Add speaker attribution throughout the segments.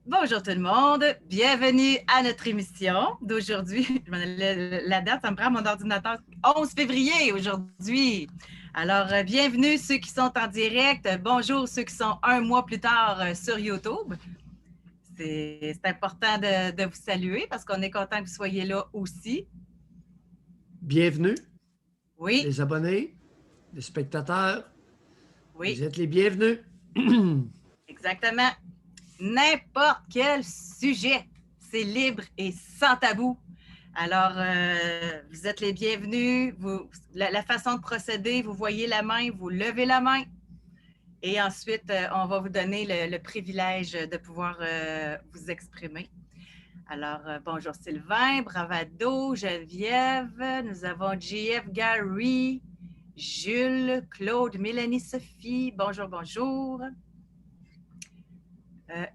Speaker 1: Bonjour tout le monde, bienvenue à notre émission d'aujourd'hui. La date, ça me prend mon ordinateur. 11 février aujourd'hui. Alors, bienvenue ceux qui sont en direct. Bonjour ceux qui sont un mois plus tard sur YouTube. C'est important de vous saluer parce qu'on est content que vous soyez là aussi.
Speaker 2: Bienvenue,
Speaker 1: Oui,
Speaker 2: les abonnés, les spectateurs.
Speaker 1: oui,
Speaker 2: Vous êtes les bienvenus.
Speaker 1: exactement. N'importe quel sujet, c'est libre et sans tabou. Alors, vous êtes les bienvenus. La façon de procéder, vous voyez la main, vous levez la main. Et ensuite, on va vous donner le privilège de pouvoir vous exprimer. Alors, bonjour Sylvain, Bravado, Geneviève. Nous avons JF, Gary, Jules, Claude, Mélanie, Sophie. Bonjour, bonjour.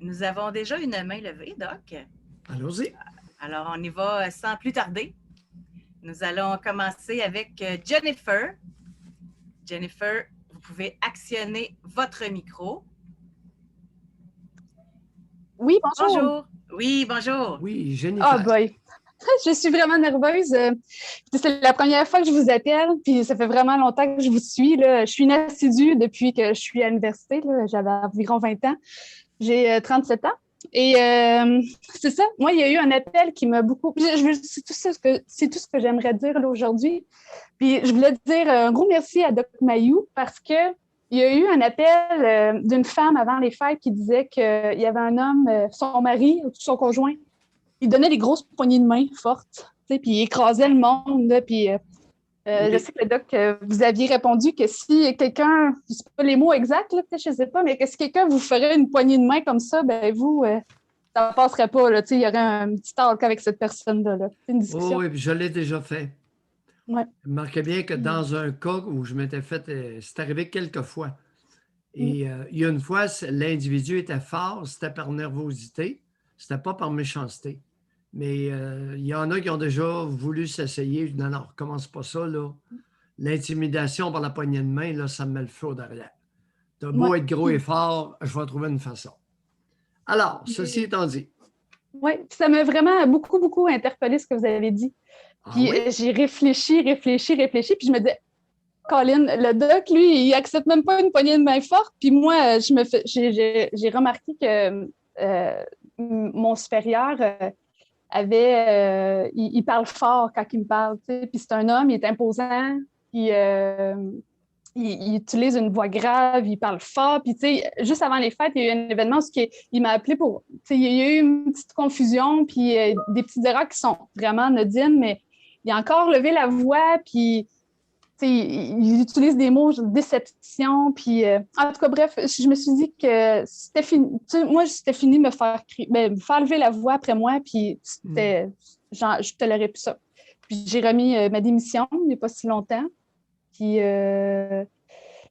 Speaker 1: Nous avons déjà une main levée, Doc.
Speaker 2: Allons-y.
Speaker 1: Alors, on y va sans plus tarder. Nous allons commencer avec Jennifer. Jennifer, vous pouvez actionner votre micro.
Speaker 3: Oui, bonjour.
Speaker 1: Bonjour. Oui, bonjour.
Speaker 2: Oui, Jennifer.
Speaker 3: Ah, boy. Je suis vraiment nerveuse. C'est la première fois que je vous appelle, puis ça fait vraiment longtemps que je vous suis. Là. Je suis une assidue depuis que je suis à l'université. J'avais environ 20 ans. J'ai 37 ans. Et c'est ça. Moi, il y a eu un appel qui m'a beaucoup... C'est tout ce que j'aimerais dire là, aujourd'hui. Puis je voulais dire un gros merci à Doc Mayou parce que il y a eu un appel d'une femme avant les fêtes qui disait qu'il y avait un homme, son mari ou son conjoint, il donnait des grosses poignées de main fortes, puis il écrasait le monde. Là, puis, je sais que, Doc, vous aviez répondu que si quelqu'un, je ne sais pas les mots exacts, là, peut-être, je ne sais pas, mais que si quelqu'un vous ferait une poignée de main comme ça, ben vous, ça ne passerait pas. Là, il y aurait un petit talk avec cette personne-là. Là. C'est une discussion.
Speaker 2: Oh, oui, je l'ai déjà fait.
Speaker 3: Ouais.
Speaker 2: Remarquez bien que dans un cas où je m'étais fait, c'est arrivé quelques fois. Et il y a une fois, l'individu était fort, c'était par nervosité, c'était pas par méchanceté. Mais il y en a qui ont déjà voulu s'essayer. Non, non, recommence pas ça, là. L'intimidation par la poignée de main, là, ça me met le feu derrière. T'as beau être gros et fort, je vais trouver une façon. Alors, ceci étant dit.
Speaker 3: Oui, ça m'a vraiment beaucoup, beaucoup interpellé ce que vous avez dit. Puis j'ai réfléchi, puis je me disais, Colin, le doc, lui, il accepte même pas une poignée de main forte. Puis moi, j'ai remarqué que mon supérieur il parle fort quand il me parle. Puis c'est un homme, il est imposant, puis il utilise une voix grave, il parle fort. Puis juste avant les fêtes, il y a eu un événement où il m'a appelé pour. Il y a eu une petite confusion, puis des petites erreurs qui sont vraiment anodines, mais il a encore levé la voix, puis il utilise des mots de déception. Puis, en tout cas, bref, je me suis dit que c'était fini. Moi, c'était fini de me faire lever la voix après moi, puis je tolérais plus ça. Puis, j'ai remis ma démission il n'y a pas si longtemps. Puis,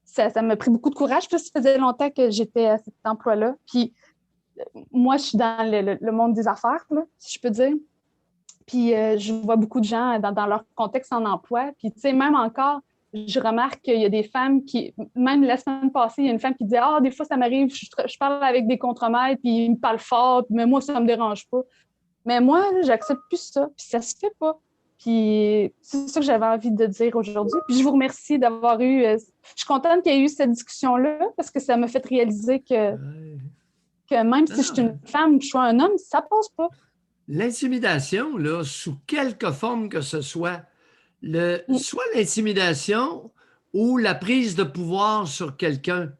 Speaker 3: ça m'a pris beaucoup de courage, parce que ça faisait longtemps que j'étais à cet emploi-là. Puis, moi, je suis dans le monde des affaires, là, si je peux dire. Puis je vois beaucoup de gens dans leur contexte en emploi. Puis, tu sais, même encore, je remarque qu'il y a des femmes qui, même la semaine passée, il y a une femme qui disait « Ah, des fois, ça m'arrive, je parle avec des contremaîtres, puis ils me parlent fort, mais moi, ça ne me dérange pas. » Mais moi, j'accepte plus ça, puis ça se fait pas. Puis c'est ça que j'avais envie de dire aujourd'hui. Puis je vous remercie d'avoir eu... je suis contente qu'il y ait eu cette discussion-là, parce que ça m'a fait réaliser que même si je suis une femme, je suis un homme, ça passe pas.
Speaker 2: L'intimidation, là, sous quelque forme que ce soit, soit l'intimidation ou la prise de pouvoir sur quelqu'un,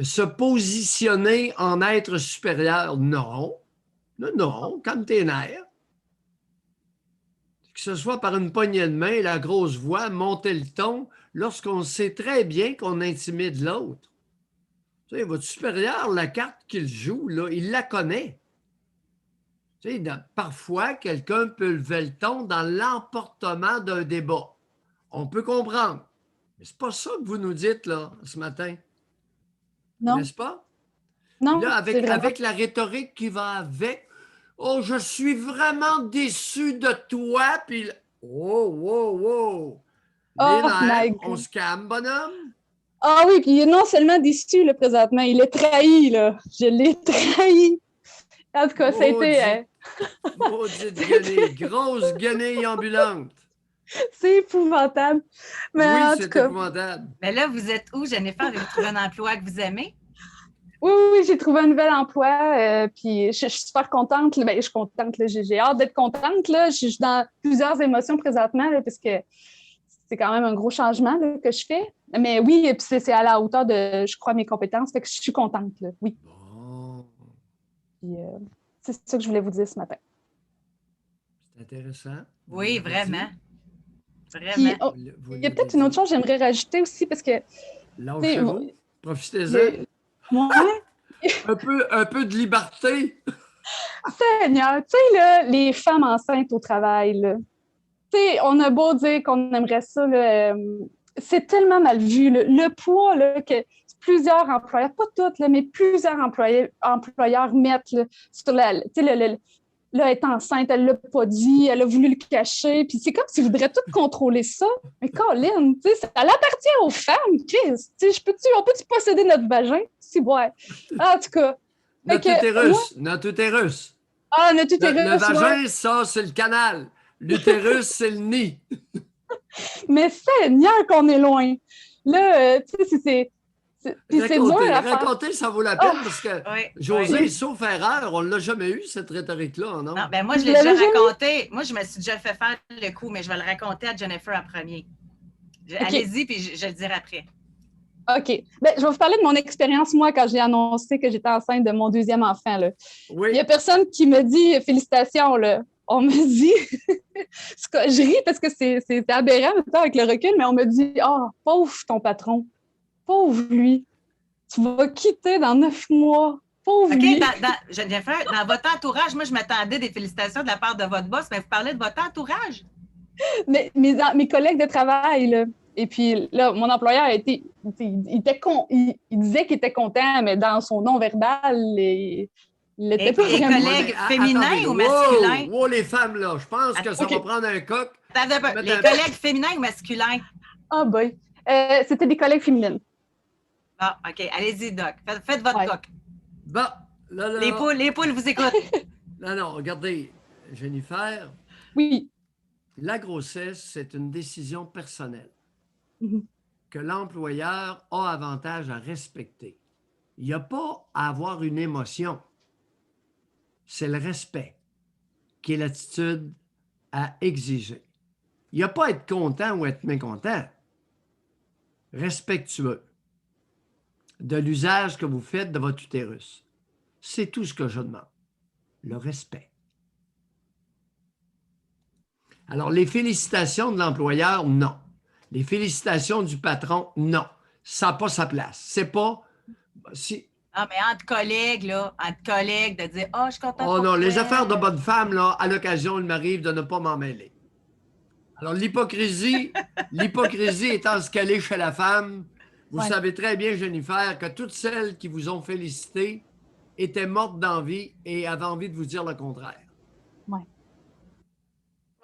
Speaker 2: se positionner en être supérieur, non. Non, calme tes nerfs. Que ce soit par une poignée de main, la grosse voix, monter le ton, lorsqu'on sait très bien qu'on intimide l'autre. Tu sais, votre supérieur, la carte qu'il joue, là, il la connaît. Tu sais, parfois, quelqu'un peut lever le ton dans l'emportement d'un débat. On peut comprendre. Mais c'est pas ça que vous nous dites là, ce matin.
Speaker 3: Non.
Speaker 2: N'est-ce pas?
Speaker 3: Non.
Speaker 2: Là, avec la rhétorique qui va avec, « Oh, je suis vraiment déçu de toi. » Puis, « Wow. Les nerfs, on se calme, bonhomme.
Speaker 3: Ah oui, puis il est non seulement déçu là, présentement, il est trahi, là. Je l'ai trahi. En tout cas, ça a été...
Speaker 2: Maudite guenille, grosse guenille ambulante.
Speaker 3: c'est épouvantable. Mais
Speaker 2: Oui,
Speaker 3: en tout
Speaker 2: c'est
Speaker 3: cas,
Speaker 2: épouvantable.
Speaker 1: Mais là, vous êtes où, Jennifer? Avez-vous trouvé un emploi que vous aimez?
Speaker 3: oui, j'ai trouvé un nouvel emploi, puis je suis super contente. Ben, je suis contente, là, j'ai hâte d'être contente. Là. Je suis dans plusieurs émotions présentement, là, parce que c'est quand même un gros changement là, que je fais. Mais oui, et puis c'est à la hauteur de, je crois, mes compétences. Fait que je suis contente, là, oui.
Speaker 2: Bon,
Speaker 3: Puis, c'est ça que je voulais vous dire ce matin.
Speaker 2: c'est intéressant. Vous
Speaker 1: Oui,
Speaker 2: l'avez
Speaker 1: vraiment.
Speaker 2: dit.
Speaker 1: Vraiment.
Speaker 3: Puis, oh,
Speaker 2: Vous
Speaker 3: il y a
Speaker 2: l'avez
Speaker 3: peut-être une autre
Speaker 2: dit.
Speaker 3: chose que j'aimerais rajouter aussi, parce que, tu sais,
Speaker 2: Lâchez-vous. Profitez-en.
Speaker 3: moi,
Speaker 2: Un peu de liberté.
Speaker 3: Seigneur, tu sais, là, les femmes enceintes au travail, là, tu sais, on a beau dire qu'on aimerait ça, là, c'est tellement mal vu. Là. Le poids là, que plusieurs employeurs, pas toutes, là, mais plusieurs employeurs mettent là, sur la. Tu sais, là, elle est enceinte, elle ne l'a pas dit, elle a voulu le cacher. Puis c'est comme s'ils voudraient tout contrôler ça. Mais Colin, tu sais, ça appartient aux femmes, Chris. Tu sais, on peut-tu posséder notre vagin? Si, ouais. En tout cas.
Speaker 2: Notre
Speaker 3: Fait que, moi,
Speaker 2: utérus. Notre utérus.
Speaker 3: notre
Speaker 2: Le
Speaker 3: utérus, ouais.
Speaker 2: vagin, ça, c'est le canal. L'utérus, c'est le nid.
Speaker 3: Mais Seigneur qu'on est loin. Là, tu sais, puis c'est dur à faire.
Speaker 2: Raconter, ça vaut la peine
Speaker 3: Oh,
Speaker 2: parce que
Speaker 1: Oui,
Speaker 2: José,
Speaker 1: oui.
Speaker 2: sauf erreur, on ne l'a jamais eu, cette rhétorique-là, non?
Speaker 1: Non, ben moi, je
Speaker 3: Vous
Speaker 1: l'ai déjà
Speaker 3: l'avez jamais?
Speaker 1: raconté. Moi, je me suis déjà fait faire le coup, mais je vais le raconter à Jennifer en premier.
Speaker 3: OK.
Speaker 1: Allez-y, puis je le dirai après.
Speaker 3: OK. Ben, je vais vous parler de mon expérience, moi, quand j'ai annoncé que j'étais enceinte de mon deuxième enfant. Là.
Speaker 2: Oui.
Speaker 3: Il n'y a personne qui me dit félicitations. Là. On me dit, je ris parce que c'est aberrant maintenant avec le recul, mais on me dit, oh, pauvre ton patron, pauvre lui, tu vas quitter dans 9 mois. Pauvre
Speaker 1: OK,
Speaker 3: lui.
Speaker 1: Jennifer, dans votre entourage, moi, je m'attendais des félicitations de la part de votre boss, mais vous parlez de votre entourage.
Speaker 3: Mais mes collègues de travail, là, et puis là, mon employeur il disait qu'il était content, mais dans son nom verbal, il l'était pas vraiment.
Speaker 1: Collègues féminins
Speaker 2: attendez,
Speaker 1: ou masculins?
Speaker 2: Wow, les femmes, là, je pense que ça va prendre un coq.
Speaker 1: Les collègues féminins ou masculins?
Speaker 3: Ah, boy. C'était des collègues féminines.
Speaker 1: Ah, OK. Allez-y, Doc. Faites votre coq.
Speaker 2: Bon, là.
Speaker 1: Les poules vous écoutent.
Speaker 2: Non, regardez, Jennifer.
Speaker 3: Oui.
Speaker 2: La grossesse, c'est une décision personnelle
Speaker 3: Mm-hmm.
Speaker 2: que l'employeur a avantage à respecter. Il n'y a pas à avoir une émotion. C'est le respect qui est l'attitude à exiger. Il n'y a pas à être content ou être mécontent. Respectueux de l'usage que vous faites de votre utérus. C'est tout ce que je demande. Le respect. Alors, les félicitations de l'employeur, non. Les félicitations du patron, non. Ça n'a pas sa place. C'est pas...
Speaker 1: Ah, mais entre collègues, de dire « Ah, je suis contente
Speaker 2: Oh
Speaker 1: pour
Speaker 2: non,
Speaker 1: toi.
Speaker 2: les affaires de bonne femme, là, à l'occasion, il m'arrive de ne pas m'en mêler. Alors, l'hypocrisie étant ce qu'elle est chez la femme, vous savez très bien, Jennifer, que toutes celles qui vous ont félicité étaient mortes d'envie et avaient envie de vous dire le contraire.
Speaker 3: Oui.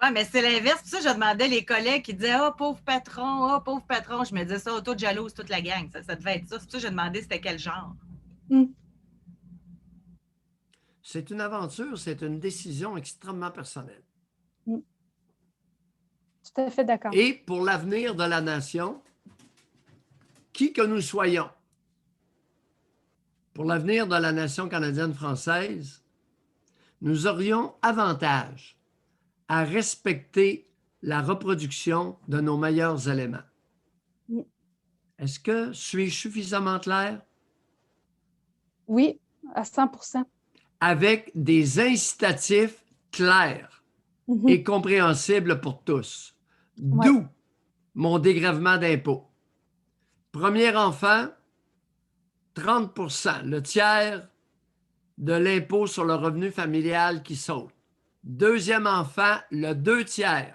Speaker 1: Oui, mais c'est l'inverse. Pour ça, je demandais les collègues qui disaient « Oh, pauvre patron, oh, pauvre patron. » Je me disais ça, toute jalouse, toute la gang. Ça devait être ça. C'est pour ça que je demandais c'était quel genre.
Speaker 2: C'est une aventure, c'est une décision extrêmement personnelle.
Speaker 3: Tout à fait d'accord.
Speaker 2: Et pour l'avenir de la nation, qui que nous soyons, pour l'avenir de la nation canadienne-française, nous aurions avantage à respecter la reproduction de nos meilleurs éléments. Est-ce que suis-je suffisamment clair?
Speaker 3: Oui, à 100%.
Speaker 2: Avec des incitatifs clairs et compréhensibles pour tous. D'où mon dégrèvement d'impôts. Premier enfant, 30%, le tiers de l'impôt sur le revenu familial qui saute. Deuxième enfant, le 2/3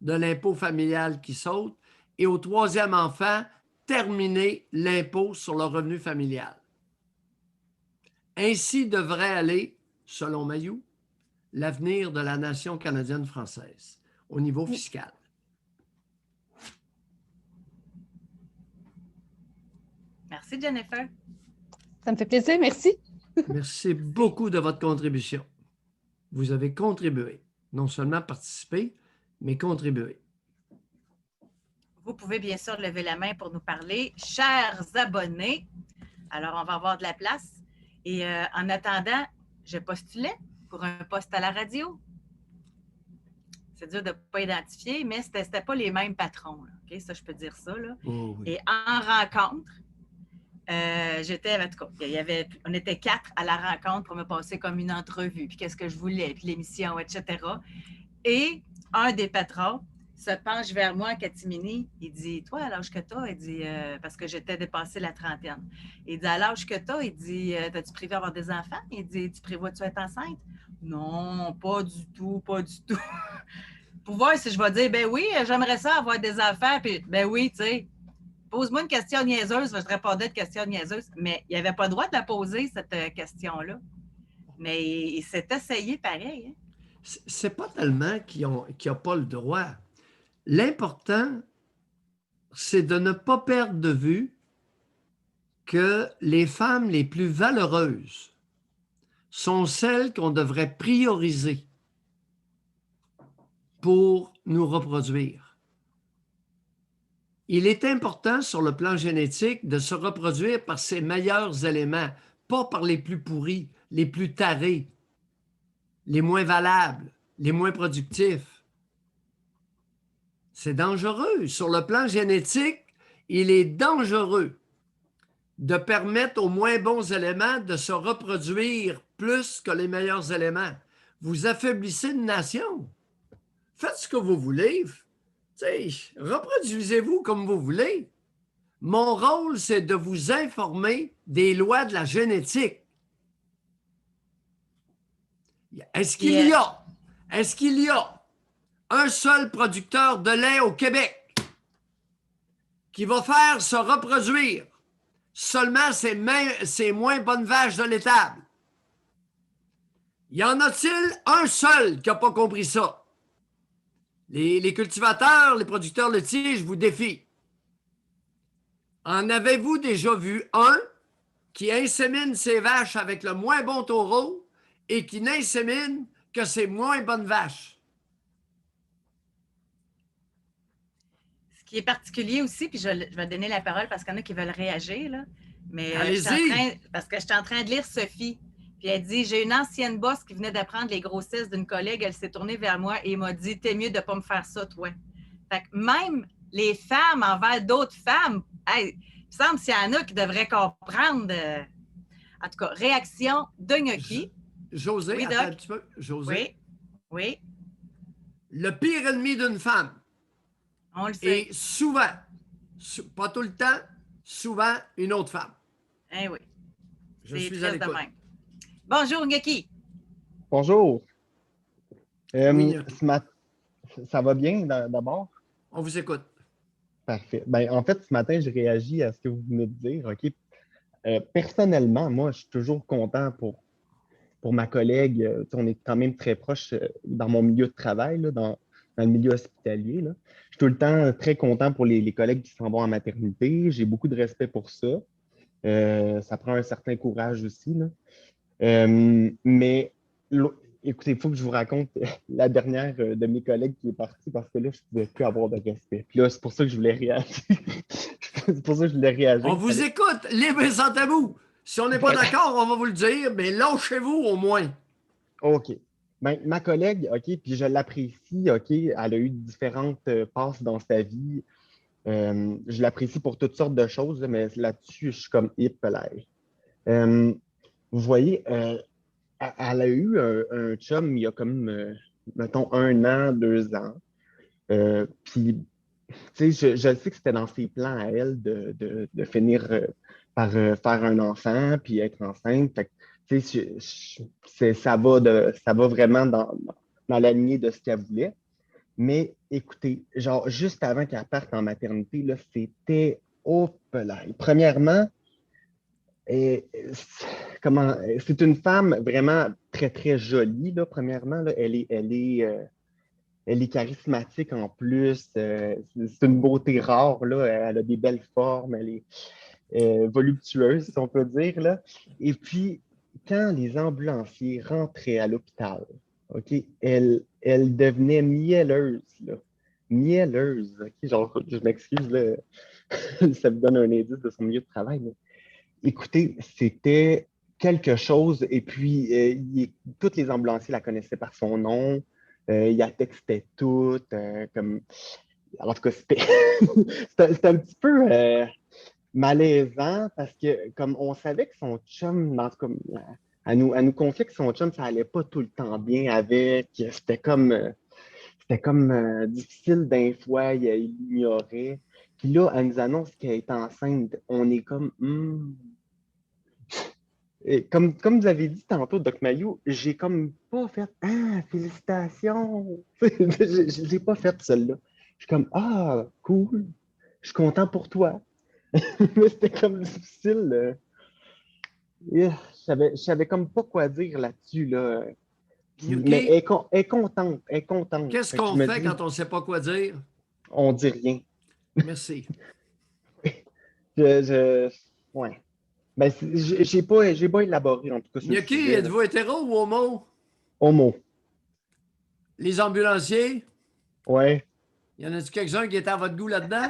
Speaker 2: de l'impôt familial qui saute. Et au troisième enfant, terminer l'impôt sur le revenu familial. Ainsi devrait aller, selon Mayou, l'avenir de la nation canadienne-française au niveau fiscal.
Speaker 1: Merci, Jennifer.
Speaker 3: Ça me fait plaisir, merci.
Speaker 2: Merci beaucoup de votre contribution. Vous avez contribué, non seulement participé, mais contribué.
Speaker 1: Vous pouvez bien sûr lever la main pour nous parler. Chers abonnés, alors on va avoir de la place. Et en attendant, je postulais pour un poste à la radio. C'est dur de ne pas identifier, mais ce n'était pas les mêmes patrons. Là, okay? Ça, je peux dire ça. Là.
Speaker 2: Oh, oui.
Speaker 1: Et en rencontre, j'étais, en tout cas, on était 4 à la rencontre pour me passer comme une entrevue, puis qu'est-ce que je voulais, puis l'émission, etc. Et un des patrons se penche vers moi en catimini. Il dit, toi, à l'âge que tu as, il dit, parce que j'étais dépassée la trentaine. Il dit, à l'âge que tu as, il dit, t'as-tu prévu avoir des enfants? Il dit, tu prévois-tu être enceinte? Non, pas du tout, pas du tout. Pour voir si je vais dire, ben oui, j'aimerais ça avoir des enfants, puis ben oui, tu sais, pose-moi une question niaiseuse, je te répondais de questions niaiseuses, mais il n'avait pas le droit de la poser, cette question-là. Mais il s'est essayé pareil. Hein?
Speaker 2: C'est pas tellement qu'il n'y a pas le droit. L'important, c'est de ne pas perdre de vue que les femmes les plus valeureuses sont celles qu'on devrait prioriser pour nous reproduire. Il est important sur le plan génétique de se reproduire par ses meilleurs éléments, pas par les plus pourris, les plus tarés, les moins valables, les moins productifs. C'est dangereux. Sur le plan génétique, il est dangereux de permettre aux moins bons éléments de se reproduire plus que les meilleurs éléments. Vous affaiblissez une nation. Faites ce que vous voulez. Reproduisez-vous comme vous voulez. Mon rôle, c'est de vous informer des lois de la génétique. Est-ce qu'il y a un seul producteur de lait au Québec qui va faire se reproduire seulement ses moins bonnes vaches de l'étable? Y en a-t-il un seul qui n'a pas compris ça? Les cultivateurs, les producteurs laitiers, je vous défie. En avez-vous déjà vu un qui insémine ses vaches avec le moins bon taureau et qui n'insémine que ses moins bonnes vaches?
Speaker 1: Ce qui est particulier aussi, puis je vais donner la parole parce qu'il y en a qui veulent réagir, là, mais parce que je suis en train de lire Sophie. Puis elle dit, j'ai une ancienne boss qui venait d'apprendre les grossesses d'une collègue. Elle s'est tournée vers moi et m'a dit, t'es mieux de ne pas me faire ça, toi. Fait que même les femmes envers d'autres femmes, hey, il me semble qu'il y en a qui devraient comprendre. En tout cas, réaction de Gnocchi.
Speaker 2: José,
Speaker 1: oui,
Speaker 2: attends un petit peu. José.
Speaker 1: Oui.
Speaker 2: Le pire ennemi d'une femme.
Speaker 1: On le sait.
Speaker 2: Et souvent, pas tout le temps, souvent une autre femme.
Speaker 1: Eh oui.
Speaker 2: Je suis à l'écoute.
Speaker 1: Bonjour, Gnocchi.
Speaker 4: Bonjour.
Speaker 2: Oui,
Speaker 4: ça va bien d'abord?
Speaker 2: On vous écoute.
Speaker 4: Parfait. Ben, en fait, ce matin, je réagis à ce que vous venez de dire. OK? Personnellement, moi, je suis toujours content pour ma collègue. On est quand même très proche dans mon milieu de travail, là, dans le milieu hospitalier. Là. Je suis tout le temps très content pour les collègues qui s'en vont en maternité. J'ai beaucoup de respect pour ça. Ça prend un certain courage aussi. Là. Mais écoutez, il faut que je vous raconte la dernière de mes collègues qui est partie parce que là, je ne pouvais plus avoir de respect. Puis là, c'est pour ça que je voulais réagir. C'est pour ça que je voulais réagir.
Speaker 2: On vous écoute, libre et sans tabou. Si on n'est pas d'accord, on va vous le dire, mais lâchez-vous au moins.
Speaker 4: OK. Ben, ma collègue, OK, puis je l'apprécie, OK, elle a eu différentes passes dans sa vie. Je l'apprécie pour toutes sortes de choses, mais là-dessus, je suis comme hip vous voyez, elle a eu un chum il y a comme, mettons, 1 an, 2 ans. Puis, tu sais, je sais que c'était dans ses plans à elle de finir par faire un enfant puis être enceinte. Fait que, tu sais, ça va vraiment dans la lignée de ce qu'elle voulait. Mais écoutez, genre, juste avant qu'elle parte en maternité, là, c'était là. Premièrement, c'est une femme vraiment très, très jolie, là, premièrement. Là, elle est charismatique en plus. C'est une beauté rare, là. Elle a des belles formes. Elle est voluptueuse, si on peut dire, là. Et puis, quand les ambulanciers rentraient à l'hôpital, OK, elle devenait mielleuse, là. Mielleuse, OK? Genre, je m'excuse, là, ça me donne un indice de son milieu de travail, mais écoutez, c'était quelque chose. Et puis, toutes les ambulanciers la connaissaient par son nom. Il la textait toutes. Comme... En tout cas, c'était c'était un petit peu malaisant parce que, comme on savait que son chum, en tout cas, elle nous confiait que son chum, ça allait pas tout le temps bien avec. C'était comme difficile d'un fois, il l'ignorait. Puis là, elle nous annonce qu'elle est enceinte. On est comme, Et comme vous avez dit tantôt, Doc Mayou, j'ai comme pas fait Ah, félicitations! J'ai pas fait celle-là. Je suis comme Ah, cool, je suis content pour toi. Mais c'était comme difficile. Je savais comme pas quoi dire là-dessus. Là. Mais
Speaker 2: Yuki,
Speaker 4: elle est contente. Elle est contente.
Speaker 2: qu'est-ce
Speaker 4: Fait que je
Speaker 2: qu'on
Speaker 4: me
Speaker 2: fait
Speaker 4: dis,
Speaker 2: quand on ne sait pas quoi dire?
Speaker 4: on dit rien.
Speaker 2: Merci.
Speaker 4: Ouais. Ben, j'ai pas élaboré, en tout cas, sur le
Speaker 2: Yuki,
Speaker 4: sujet. Là.
Speaker 2: êtes-vous hétéro ou homo?
Speaker 4: Homo.
Speaker 2: Les ambulanciers,
Speaker 4: Ouais.
Speaker 2: y en a-tu quelques-uns qui étaient à votre goût là-dedans?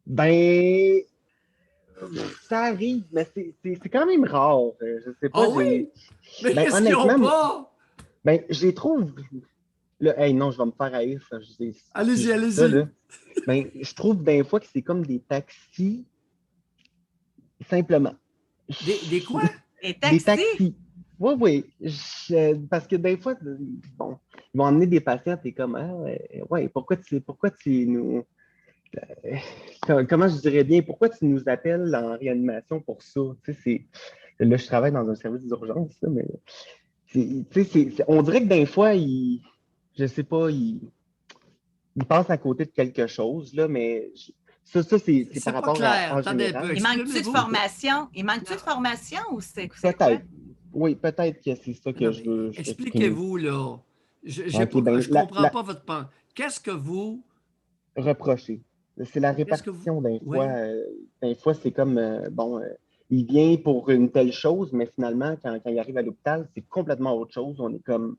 Speaker 4: Ben, ça arrive, mais c'est quand même rare. Je sais pas,
Speaker 2: Ah oui? Mais
Speaker 4: Ben,
Speaker 2: qu'est-ce qu'ils ont
Speaker 4: honnêtement,
Speaker 2: pas?
Speaker 4: ben, je les trouve. Là, hey, non, je vais me faire haïr, ça. Si
Speaker 2: Allez-y,
Speaker 4: je dis ça,
Speaker 2: allez-y.
Speaker 4: là. Ben, je trouve des fois que c'est comme des taxis, simplement.
Speaker 2: Des quoi?
Speaker 1: Et
Speaker 4: Des
Speaker 1: taxi,
Speaker 4: taxis. Oui, oui. Parce que des fois, bon, ils vont emmener des patients, t'es comme, ah, ouais, pourquoi tu nous. Comment je dirais bien, pourquoi tu nous appelles en réanimation pour ça? Tu sais, là, je travaille dans un service d'urgence, là, mais tu sais, on dirait que des fois, je sais pas, ils passent à côté de quelque chose, là, mais ça c'est par
Speaker 2: C'est pas
Speaker 4: rapport
Speaker 2: clair.
Speaker 4: en
Speaker 2: Attendez un peu.
Speaker 4: général.
Speaker 1: il manque-tu de
Speaker 2: Exprimez-vous.
Speaker 1: formation? Il manque-tu de formation ou c'est quoi?
Speaker 4: Peut-être. Oui, peut-être que c'est ça que
Speaker 2: Non,
Speaker 4: je
Speaker 2: mais
Speaker 4: veux exprimer.
Speaker 2: expliquez-vous, là.
Speaker 4: OK, ben,
Speaker 2: Je comprends pas votre point. Qu'est-ce que vous.
Speaker 4: reprocher. C'est la
Speaker 2: Qu'est-ce que vous.
Speaker 4: répartition d'un fois.
Speaker 2: Oui.
Speaker 4: D'un fois, c'est comme, bon, il vient pour une telle chose, mais finalement, quand il arrive à l'hôpital, c'est complètement autre chose. On est comme,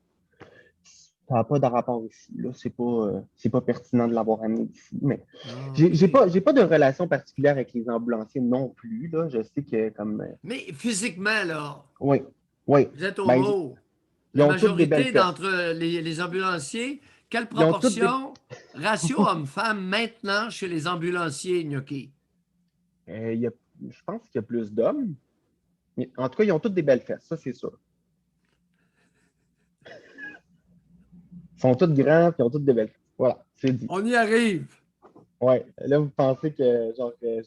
Speaker 4: ça n'a pas de rapport ici. Là, c'est pas pertinent de l'avoir amené ici. Mais
Speaker 2: Ah,
Speaker 4: j'ai
Speaker 2: OK.
Speaker 4: j'ai pas de relation particulière avec les ambulanciers non plus. Là. Je sais que comme,
Speaker 2: Mais physiquement, là,
Speaker 4: oui, oui.
Speaker 2: vous êtes
Speaker 4: Ben,
Speaker 2: homo.
Speaker 4: ils
Speaker 2: La
Speaker 4: ont toutes des belles
Speaker 2: majorité
Speaker 4: fesses.
Speaker 2: d'entre les ambulanciers, quelle
Speaker 4: Ils ont toutes des.
Speaker 2: proportion, ratio homme-femme maintenant chez les ambulanciers, Gnocchi?
Speaker 4: Il y a- je pense qu'il y a plus d'hommes. Mais en tout cas, ils ont toutes des belles fesses, ça c'est sûr. Ils sont tous grands, puis ils ont toutes des belles fesses. Voilà, c'est dit.
Speaker 2: On y arrive.
Speaker 4: Ouais. Là, vous pensez que genre que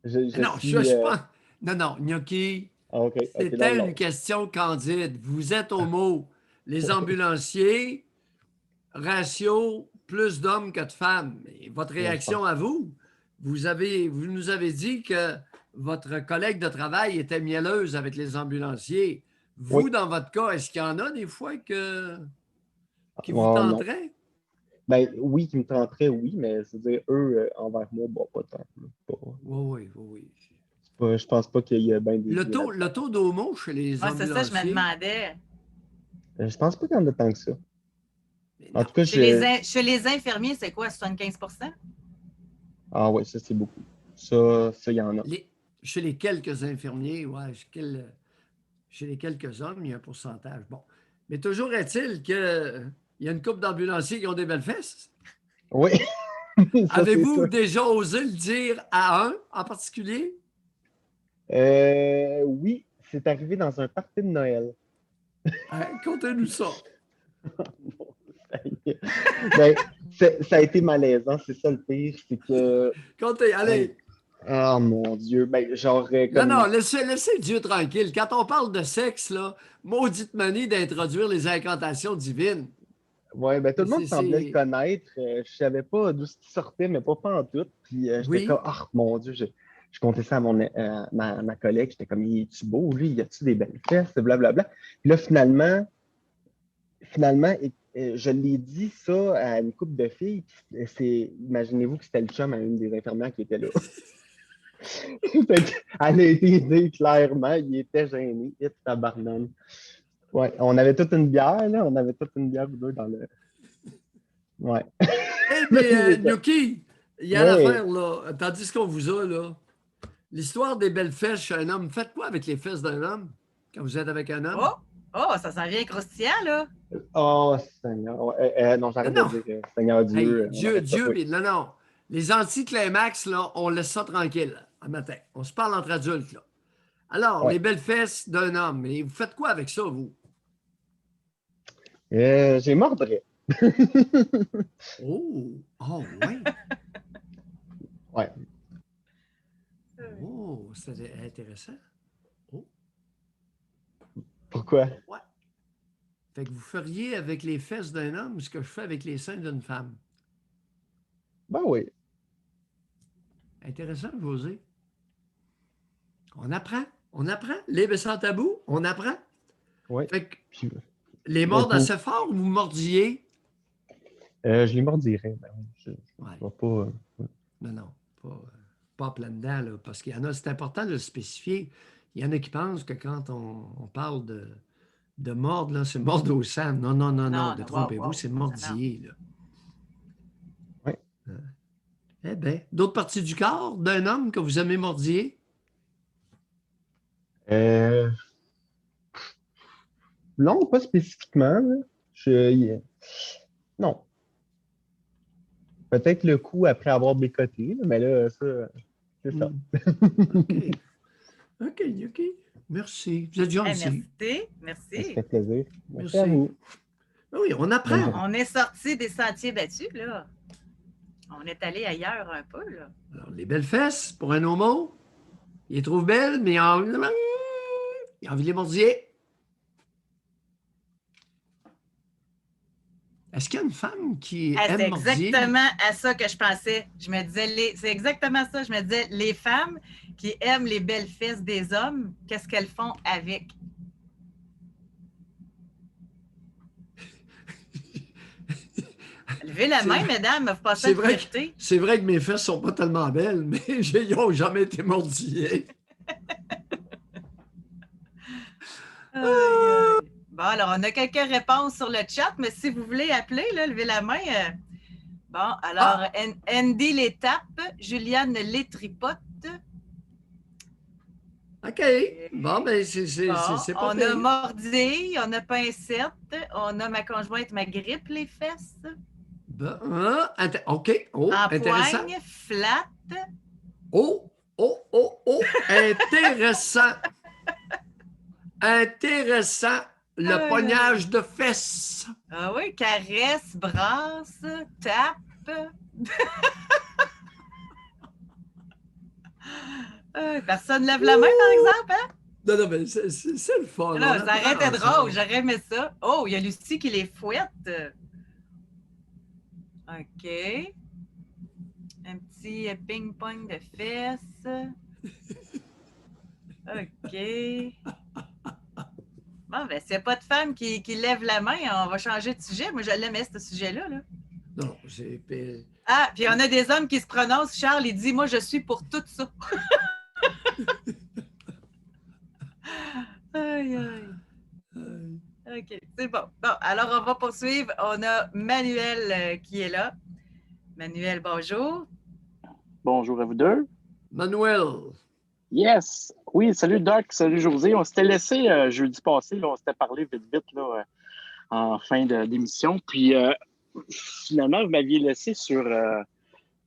Speaker 4: je
Speaker 2: Non, je
Speaker 4: suis.
Speaker 2: suis pas. Non, non, Gnocchi,
Speaker 4: Ah, OK, OK, non,
Speaker 2: c'était
Speaker 4: non.
Speaker 2: une question candide. Vous êtes homo. Les ambulanciers, ratio plus d'hommes que de femmes. Et votre
Speaker 4: Ouais, je pense.
Speaker 2: réaction à vous, vous nous avez dit que votre collègue de travail était mielleuse avec les ambulanciers.
Speaker 4: Oui.
Speaker 2: Vous, dans votre cas, est-ce qu'il y en a des fois qui vous
Speaker 4: Oh, non.
Speaker 2: tenteraient?
Speaker 4: Ben oui, qui me tenteraient, oui, mais je veux dire, eux, envers moi, bon, pas tant. Là.
Speaker 2: Oui, oui, oui, oui.
Speaker 4: Je pense pas qu'il y ait bien des
Speaker 2: Le
Speaker 4: vies
Speaker 2: taux,
Speaker 4: là-dedans.
Speaker 2: le taux d'homo chez les
Speaker 1: Ouais, c'est ça, je me
Speaker 2: ambulanciers,
Speaker 1: demandais.
Speaker 4: Je pense pas qu'il y en a tant que ça.
Speaker 2: mais
Speaker 4: En
Speaker 2: non.
Speaker 4: tout cas,
Speaker 1: Chez les infirmiers, c'est quoi, 75?
Speaker 4: Ah ouais, ça c'est beaucoup. Ça, il y en a.
Speaker 2: Chez les quelques infirmiers, ouais, chez les quelques hommes, il y a un pourcentage. Bon. Mais toujours est-il qu'il y a une couple d'ambulanciers qui ont des belles fesses.
Speaker 4: Oui, ça c'est
Speaker 2: Avez-vous
Speaker 4: sûr.
Speaker 2: déjà osé le dire à un en particulier?
Speaker 4: Oui, c'est arrivé dans un party de Noël.
Speaker 2: Hein? Contez-nous ça.
Speaker 4: Ben, ça a été malaisant, c'est ça le pire, c'est que,
Speaker 2: Contez,
Speaker 4: hey,
Speaker 2: allez.
Speaker 4: oh mon Dieu, ben, genre,
Speaker 2: Non, non,
Speaker 4: comme,
Speaker 2: laissez Dieu tranquille. Quand on parle de sexe, là, maudite manie d'introduire les incantations divines.
Speaker 4: ouais, ben, tout le monde semblait le
Speaker 2: C'est.
Speaker 4: connaître, je savais pas d'où ce qui sortait, mais pas en tout, puis j'étais comme,
Speaker 2: Oui.
Speaker 4: ah, mon Dieu, je comptais ça à ma collègue, j'étais comme, il est-tu beau, lui, y a-tu des belles fesses, blablabla, puis là, finalement, je l'ai dit ça à une couple de filles, puis imaginez-vous que c'était le chum à une des infirmières qui était là. Elle a été dit clairement, il était gêné. Et tabarnane. Ouais, on avait toute une bière, là. On avait toute une bière ou deux dans le. Ouais.
Speaker 2: Mais Gnocchi, il y a
Speaker 4: Ouais.
Speaker 2: l'affaire, là. Tandis qu'on vous a, là. L'histoire des belles fesses chez un homme. Faites quoi avec les fesses d'un homme quand vous êtes avec un homme?
Speaker 1: Oh! Oh, ça s'en vient croustillant, là.
Speaker 4: Oh, Seigneur. Ouais, non, j'arrête
Speaker 2: Non.
Speaker 4: de dire Seigneur Dieu.
Speaker 2: Hey,
Speaker 4: on
Speaker 2: Dieu,
Speaker 4: arrête ça,
Speaker 2: Dieu,
Speaker 4: oui.
Speaker 2: mais non. Les anti-climax, là, on laisse ça tranquille, un matin. On se parle entre adultes, là. Alors,
Speaker 4: Ouais.
Speaker 2: les belles fesses d'un homme. Et vous faites quoi avec ça, vous?
Speaker 4: J'ai mordrais.
Speaker 2: Oh! Oh, ouais.
Speaker 4: Ouais.
Speaker 2: Oh, c'est intéressant. Oh,
Speaker 4: Pourquoi?
Speaker 2: ouais. Fait que vous feriez avec les fesses d'un homme ce que je fais avec les seins d'une femme.
Speaker 4: Ben oui.
Speaker 2: Intéressant, José. On apprend. On apprend. Libre et sans tabou, on apprend.
Speaker 4: Ouais.
Speaker 2: Fait que
Speaker 4: Puis,
Speaker 2: les mordes assez fort, vous mordiez.
Speaker 4: je les mordirais. Ben, je
Speaker 2: Ouais.
Speaker 4: vais pas.
Speaker 2: Non, pas plein dedans, là, parce qu'il y en a, c'est important de le spécifier. Il y en a qui pensent que quand on parle de mordre, là, c'est mordre au sang. Non,
Speaker 1: Non,
Speaker 2: détrompez-vous,
Speaker 1: wow.
Speaker 2: c'est
Speaker 1: Non, non.
Speaker 2: mordiller. Là.
Speaker 4: Ouais.
Speaker 2: Eh bien, d'autres parties du corps d'un homme que vous aimez mordiller?
Speaker 4: Non, pas spécifiquement. Là. Non. Peut-être le coup après avoir bécoté, là, mais là, ça, c'est ça.
Speaker 2: OK. Merci. Vous êtes gentil.
Speaker 1: Merci.
Speaker 4: Ça fait plaisir.
Speaker 2: Merci.
Speaker 4: À vous.
Speaker 2: Oui, on apprend.
Speaker 1: On est sorti des sentiers battus, là. On est allé ailleurs un peu, là.
Speaker 2: Alors, les belles fesses, pour un homo, il les trouve belles, mais il a envie de les mordiller. Est-ce qu'il y a une femme qui
Speaker 1: Ah, c'est
Speaker 2: aime mordiller?
Speaker 1: exactement à ça que je pensais. Je me disais, c'est exactement ça. Je me disais, les femmes qui aiment les belles fesses des hommes, qu'est-ce qu'elles font avec? Levez la main, mesdames, vous passez la fierté.
Speaker 2: C'est vrai que mes fesses sont pas tellement belles, mais ils n'ont jamais été mordillées.
Speaker 1: Bon, alors, on a quelques réponses sur le chat, mais si vous voulez appeler, là, levez la main. Bon, alors, Andy les tape, Juliane les tripote.
Speaker 2: OK. Bon, ben, c'est pas
Speaker 1: on
Speaker 2: pire.
Speaker 1: a mordille, on a pincette, on a ma conjointe, ma grippe les fesses.
Speaker 2: Ben, OK. Oh, intéressant.
Speaker 1: Poigne, flat.
Speaker 2: Oh, intéressant. Intéressant. Le pognage de fesses.
Speaker 1: Ah oui, caresse, brasse, tape. Personne lève la main, par exemple, hein?
Speaker 2: Non, mais c'est le fun.
Speaker 1: Non, ça aurait été drôle, j'aurais aimé ça. Oh, il y a Lucie qui les fouette. OK. Un petit ping-pong de fesses. OK. Bon, ben, s'il n'y a pas de femme qui lève la main, on va changer de sujet. Moi, je l'aimais, ce sujet-là. Là.
Speaker 2: Non, c'est...
Speaker 1: Ah, puis on a des hommes qui se prononcent. Charles, il dit, moi, je suis pour tout ça. Aïe. OK, c'est bon. Bon, alors, on va poursuivre. On a Manuel qui est là. Manuel, bonjour.
Speaker 5: Bonjour à vous deux.
Speaker 2: Manuel.
Speaker 5: Yes. Oui, salut Doc, salut José. On s'était laissé jeudi passé, là, on s'était parlé vite là, en fin d'émission. Puis finalement, vous m'aviez laissé sur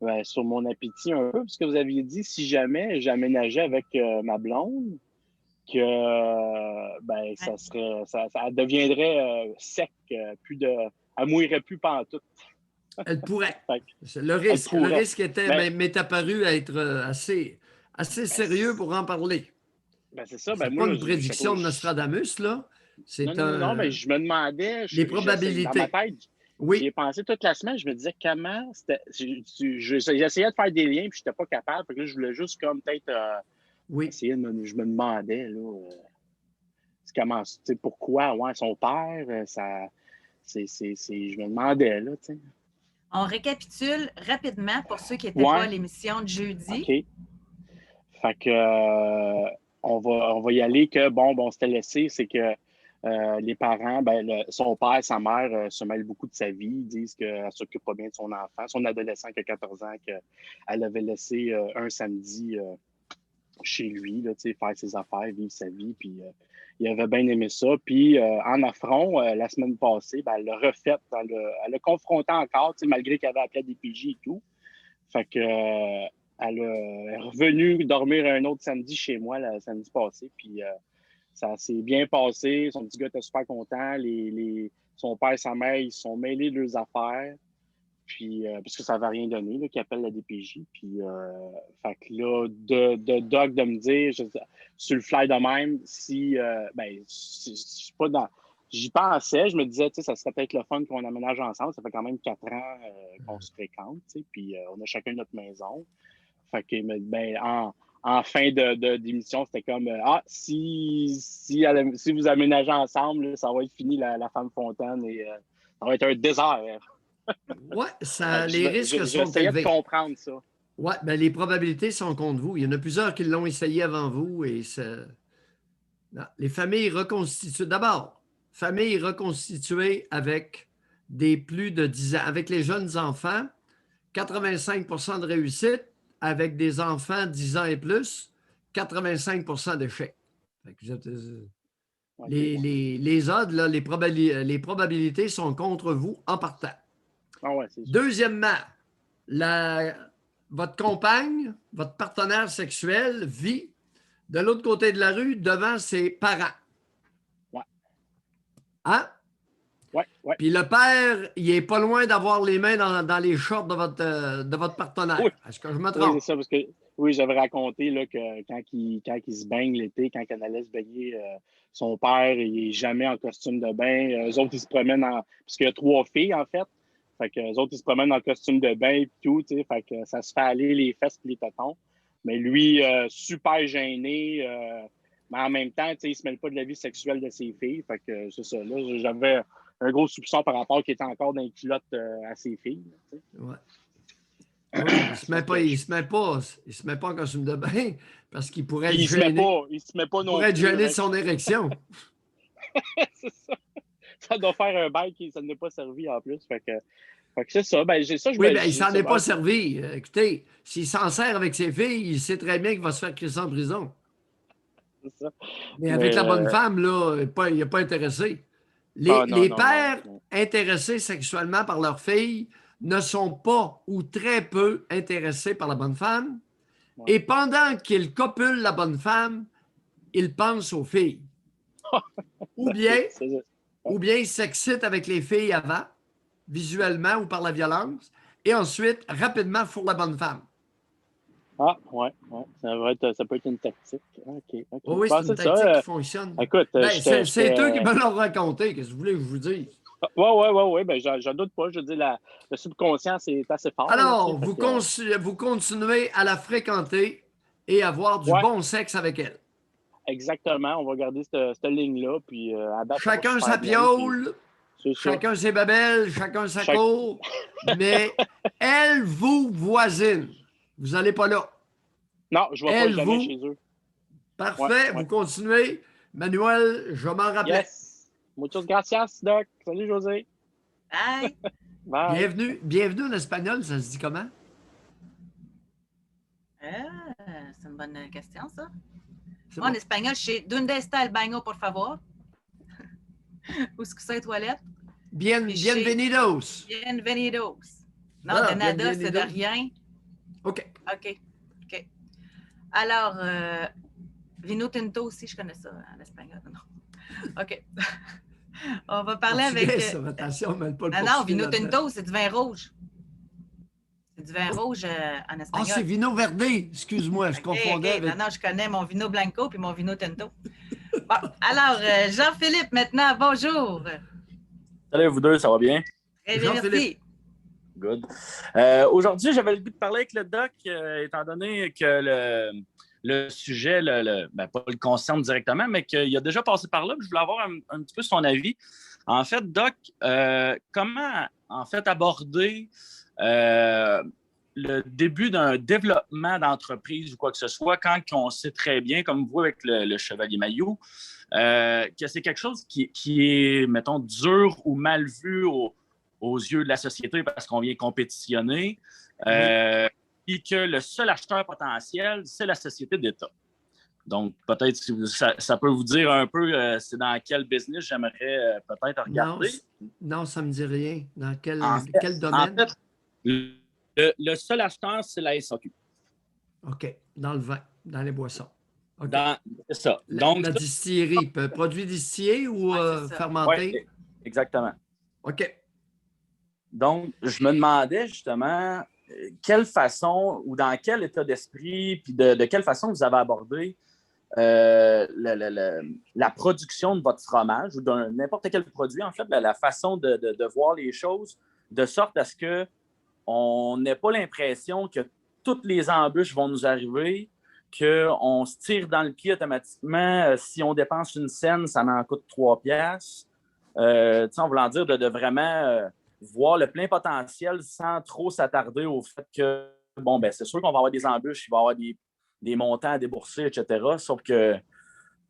Speaker 5: mon appétit un peu, parce que vous aviez dit si jamais j'aménageais avec ma blonde, que ça deviendrait sec, elle mouillerait plus pantoute.
Speaker 2: Elle pourrait. Le risque m'est apparu à être assez sérieux pour en parler.
Speaker 5: C'est ça.
Speaker 2: C'est pas une prédiction de Nostradamus, là.
Speaker 5: Non, mais je me demandais...
Speaker 2: Les probabilités.
Speaker 5: Dans ma tête, j'y ai pensé toute la semaine. Je me disais comment... J'essayais de faire des liens, puis je n'étais pas capable. Puis là, je voulais juste comme peut-être essayer de je me demandais, là... pourquoi, son père, je me demandais, là, tu sais.
Speaker 1: On récapitule rapidement pour ceux qui n'étaient pas à l'émission de jeudi.
Speaker 5: OK. Fait que on va y aller que, bon, on s'était laissé, c'est que les parents, son père, sa mère se mêlent beaucoup de sa vie. Ils disent qu'elle ne s'occupe pas bien de son enfant. Son adolescent qui a 14 ans, qu'elle avait laissé un samedi chez lui, là, faire ses affaires, vivre sa vie. Puis il avait bien aimé ça. Puis en affront, la semaine passée, elle l'a refait. Elle l'a confronté encore, malgré qu'elle avait appelé des PJ et tout. Fait que elle est revenue dormir un autre samedi chez moi, le samedi passé. Puis ça s'est bien passé. Son petit gars était super content. Son père et sa mère, ils se sont mêlés de leurs affaires. Puis, parce que ça n'avait rien donné, qu'ils appellent la DPJ. Puis, fait que là, de Doc de me dire, sur le fly de même, si, c'est pas dans. J'y pensais, je me disais, ça serait peut-être le fun qu'on aménage ensemble. Ça fait quand même 4 ans qu'on se fréquente, puis on a chacun notre maison. Fait que, en fin d'émission, c'était comme si vous aménagez ensemble, là, ça va être fini la femme fontaine et ça va être un désert.
Speaker 2: Oui, les risques sont
Speaker 5: J'essayais
Speaker 2: élevés.
Speaker 5: de comprendre ça.
Speaker 2: Oui, les probabilités sont contre vous. Il y en a plusieurs qui l'ont essayé avant vous et non, les familles reconstituées. D'abord, familles reconstituées avec des plus de 10 ans, avec les jeunes enfants, 85 de réussite. Avec des enfants 10 ans et plus, 85 d'échecs. Les odds, là, les probabilités sont contre vous en partant.
Speaker 5: Ah ouais, c'est sûr.
Speaker 2: Deuxièmement, votre compagne, votre partenaire sexuel vit de l'autre côté de la rue devant ses parents.
Speaker 5: Ouais.
Speaker 2: Hein?
Speaker 5: Ouais.
Speaker 2: Puis le père, il n'est pas loin d'avoir les mains dans les shorts de votre partenaire.
Speaker 5: Oui.
Speaker 2: Est-ce que je me trompe?
Speaker 5: Oui, c'est ça, parce que j'avais raconté là, que quand il se baigne l'été, quand il allait se baigner, son père, il n'est jamais en costume de bain. Eux autres, ils se promènent parce qu'il y a 3 filles, en fait. Fait que eux autres, ils se promènent en costume de bain et tout, tu sais. Fait que ça se fait aller les fesses et les tétons. Mais lui, super gêné, mais en même temps, tu sais, il se mêle pas de la vie sexuelle de ses filles. Fait que c'est ça. Là, j'avais un gros soupçon par rapport qu'il était encore dans les culottes à ses filles.
Speaker 2: Oui. Oui, il se met pas en costume de bain parce qu'il pourrait être gêné.
Speaker 5: Il se met pas non
Speaker 2: pourrait être
Speaker 5: plus.
Speaker 2: gêné de son érection.
Speaker 5: C'est ça. Ça doit faire un bail qui ça ne pas servi en plus. Fait que c'est ça. J'ai ça,
Speaker 2: il ne s'en est pas servi. Écoutez, s'il s'en sert avec ses filles, il sait très bien qu'il va se faire crisser en prison.
Speaker 5: C'est ça.
Speaker 2: Mais avec la bonne femme, là, il n'est pas intéressé. Les pères intéressés sexuellement par leur fille ne sont pas ou très peu intéressés par la bonne femme. Ouais. Et pendant qu'ils copulent la bonne femme, ils pensent aux filles. ou bien ils s'excitent avec les filles avant, visuellement ou par la violence, et ensuite, rapidement, fourrent la bonne femme.
Speaker 5: Ah, ouais. Ça peut être une tactique. OK.
Speaker 2: Oh oui, c'est une tactique qui fonctionne.
Speaker 5: Écoute,
Speaker 2: c'est eux qui me l'ont raconté. Qu'est-ce que vous voulez que je vous dise?
Speaker 5: Oui. J'en doute pas. Je veux dire, le subconscient, c'est assez fort.
Speaker 2: Alors, vous continuez à la fréquenter et avoir du bon sexe avec elle.
Speaker 5: Exactement. On va garder cette ligne-là. Puis,
Speaker 2: chacun sa piole, chacun ses babelles, chacun sa cour. Mais elle vous voisine. Vous n'allez pas là.
Speaker 5: Non, je ne vais pas jamais chez eux.
Speaker 2: Parfait. Vous continuez. Manuel, je m'en rappelle.
Speaker 5: Yes. Muchas gracias, Doc. Salut, José.
Speaker 1: Bye.
Speaker 5: Bye.
Speaker 2: Bienvenue en espagnol, ça se dit comment?
Speaker 1: C'est une bonne question, ça. Moi, en espagnol, c'est ¿Dónde está el baño, por favor? Où est-ce que c'est les toilettes?
Speaker 2: Bienvenidos.
Speaker 1: Bienvenidos. Non, de nada, c'est de rien.
Speaker 2: OK.
Speaker 1: Alors, vino tinto aussi, je connais ça en espagnol. Non. OK. On va parler avec...
Speaker 2: Attention, mais pas le
Speaker 1: non, vino tinto, c'est du vin rouge. C'est du vin rouge en espagnol.
Speaker 2: Ah, c'est vino verde. Excuse-moi, je confondais avec...
Speaker 1: Non, je connais mon vino blanco puis mon vino tinto. Bon, alors, Jean-Philippe, maintenant, bonjour.
Speaker 6: Salut, vous deux, ça va bien?
Speaker 1: Très bien, merci.
Speaker 6: Good. Aujourd'hui, j'avais le goût de parler avec le doc, étant donné que le sujet, pas le concerne directement, mais qu'il a déjà passé par là. Je voulais avoir un petit peu son avis. En fait, doc, comment en fait aborder le début d'un développement d'entreprise ou quoi que ce soit, quand on sait très bien, comme vous avec le Chevalier Mailloux, que c'est quelque chose qui est, mettons, dur ou mal vu aux yeux de la société parce qu'on vient compétitionner, et que le seul acheteur potentiel, c'est la société d'État. Donc, peut-être ça peut vous dire un peu c'est dans quel business j'aimerais peut-être regarder.
Speaker 2: Non, ça ne me dit rien. Dans quel domaine?
Speaker 6: En fait, le seul acheteur, c'est la SAQ.
Speaker 2: OK. Dans le vin, dans les boissons. Okay.
Speaker 6: C'est ça.
Speaker 2: Donc, la distillerie, produit distillé ou fermenté?
Speaker 6: Oui, exactement.
Speaker 2: OK.
Speaker 6: Donc, je me demandais justement quelle façon ou dans quel état d'esprit, puis de quelle façon vous avez abordé la production de votre fromage ou d'un n'importe quel produit, en fait, la façon de voir les choses, de sorte à ce qu'on n'ait pas l'impression que toutes les embûches vont nous arriver, qu'on se tire dans le pied automatiquement. Si on dépense une scène, ça en coûte 3 piastres. En voulant dire de vraiment voir le plein potentiel sans trop s'attarder au fait que, bon, ben c'est sûr qu'on va avoir des embûches, il va y avoir des montants à débourser, etc. Sauf que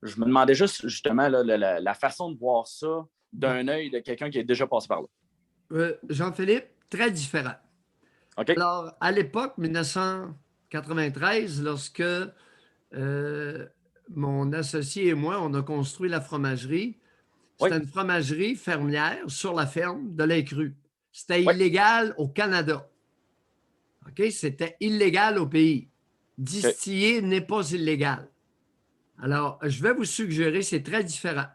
Speaker 6: je me demandais juste, justement, la façon de voir ça d'un œil de quelqu'un qui est déjà passé par là.
Speaker 2: Jean-Philippe, très différent.
Speaker 6: Okay.
Speaker 2: Alors, à l'époque, 1993, lorsque mon associé et moi, on a construit la fromagerie, c'était une fromagerie fermière sur la ferme de lait cru. C'était illégal au Canada. OK? C'était illégal au pays. Distiller n'est pas illégal. Alors, je vais vous suggérer, c'est très différent.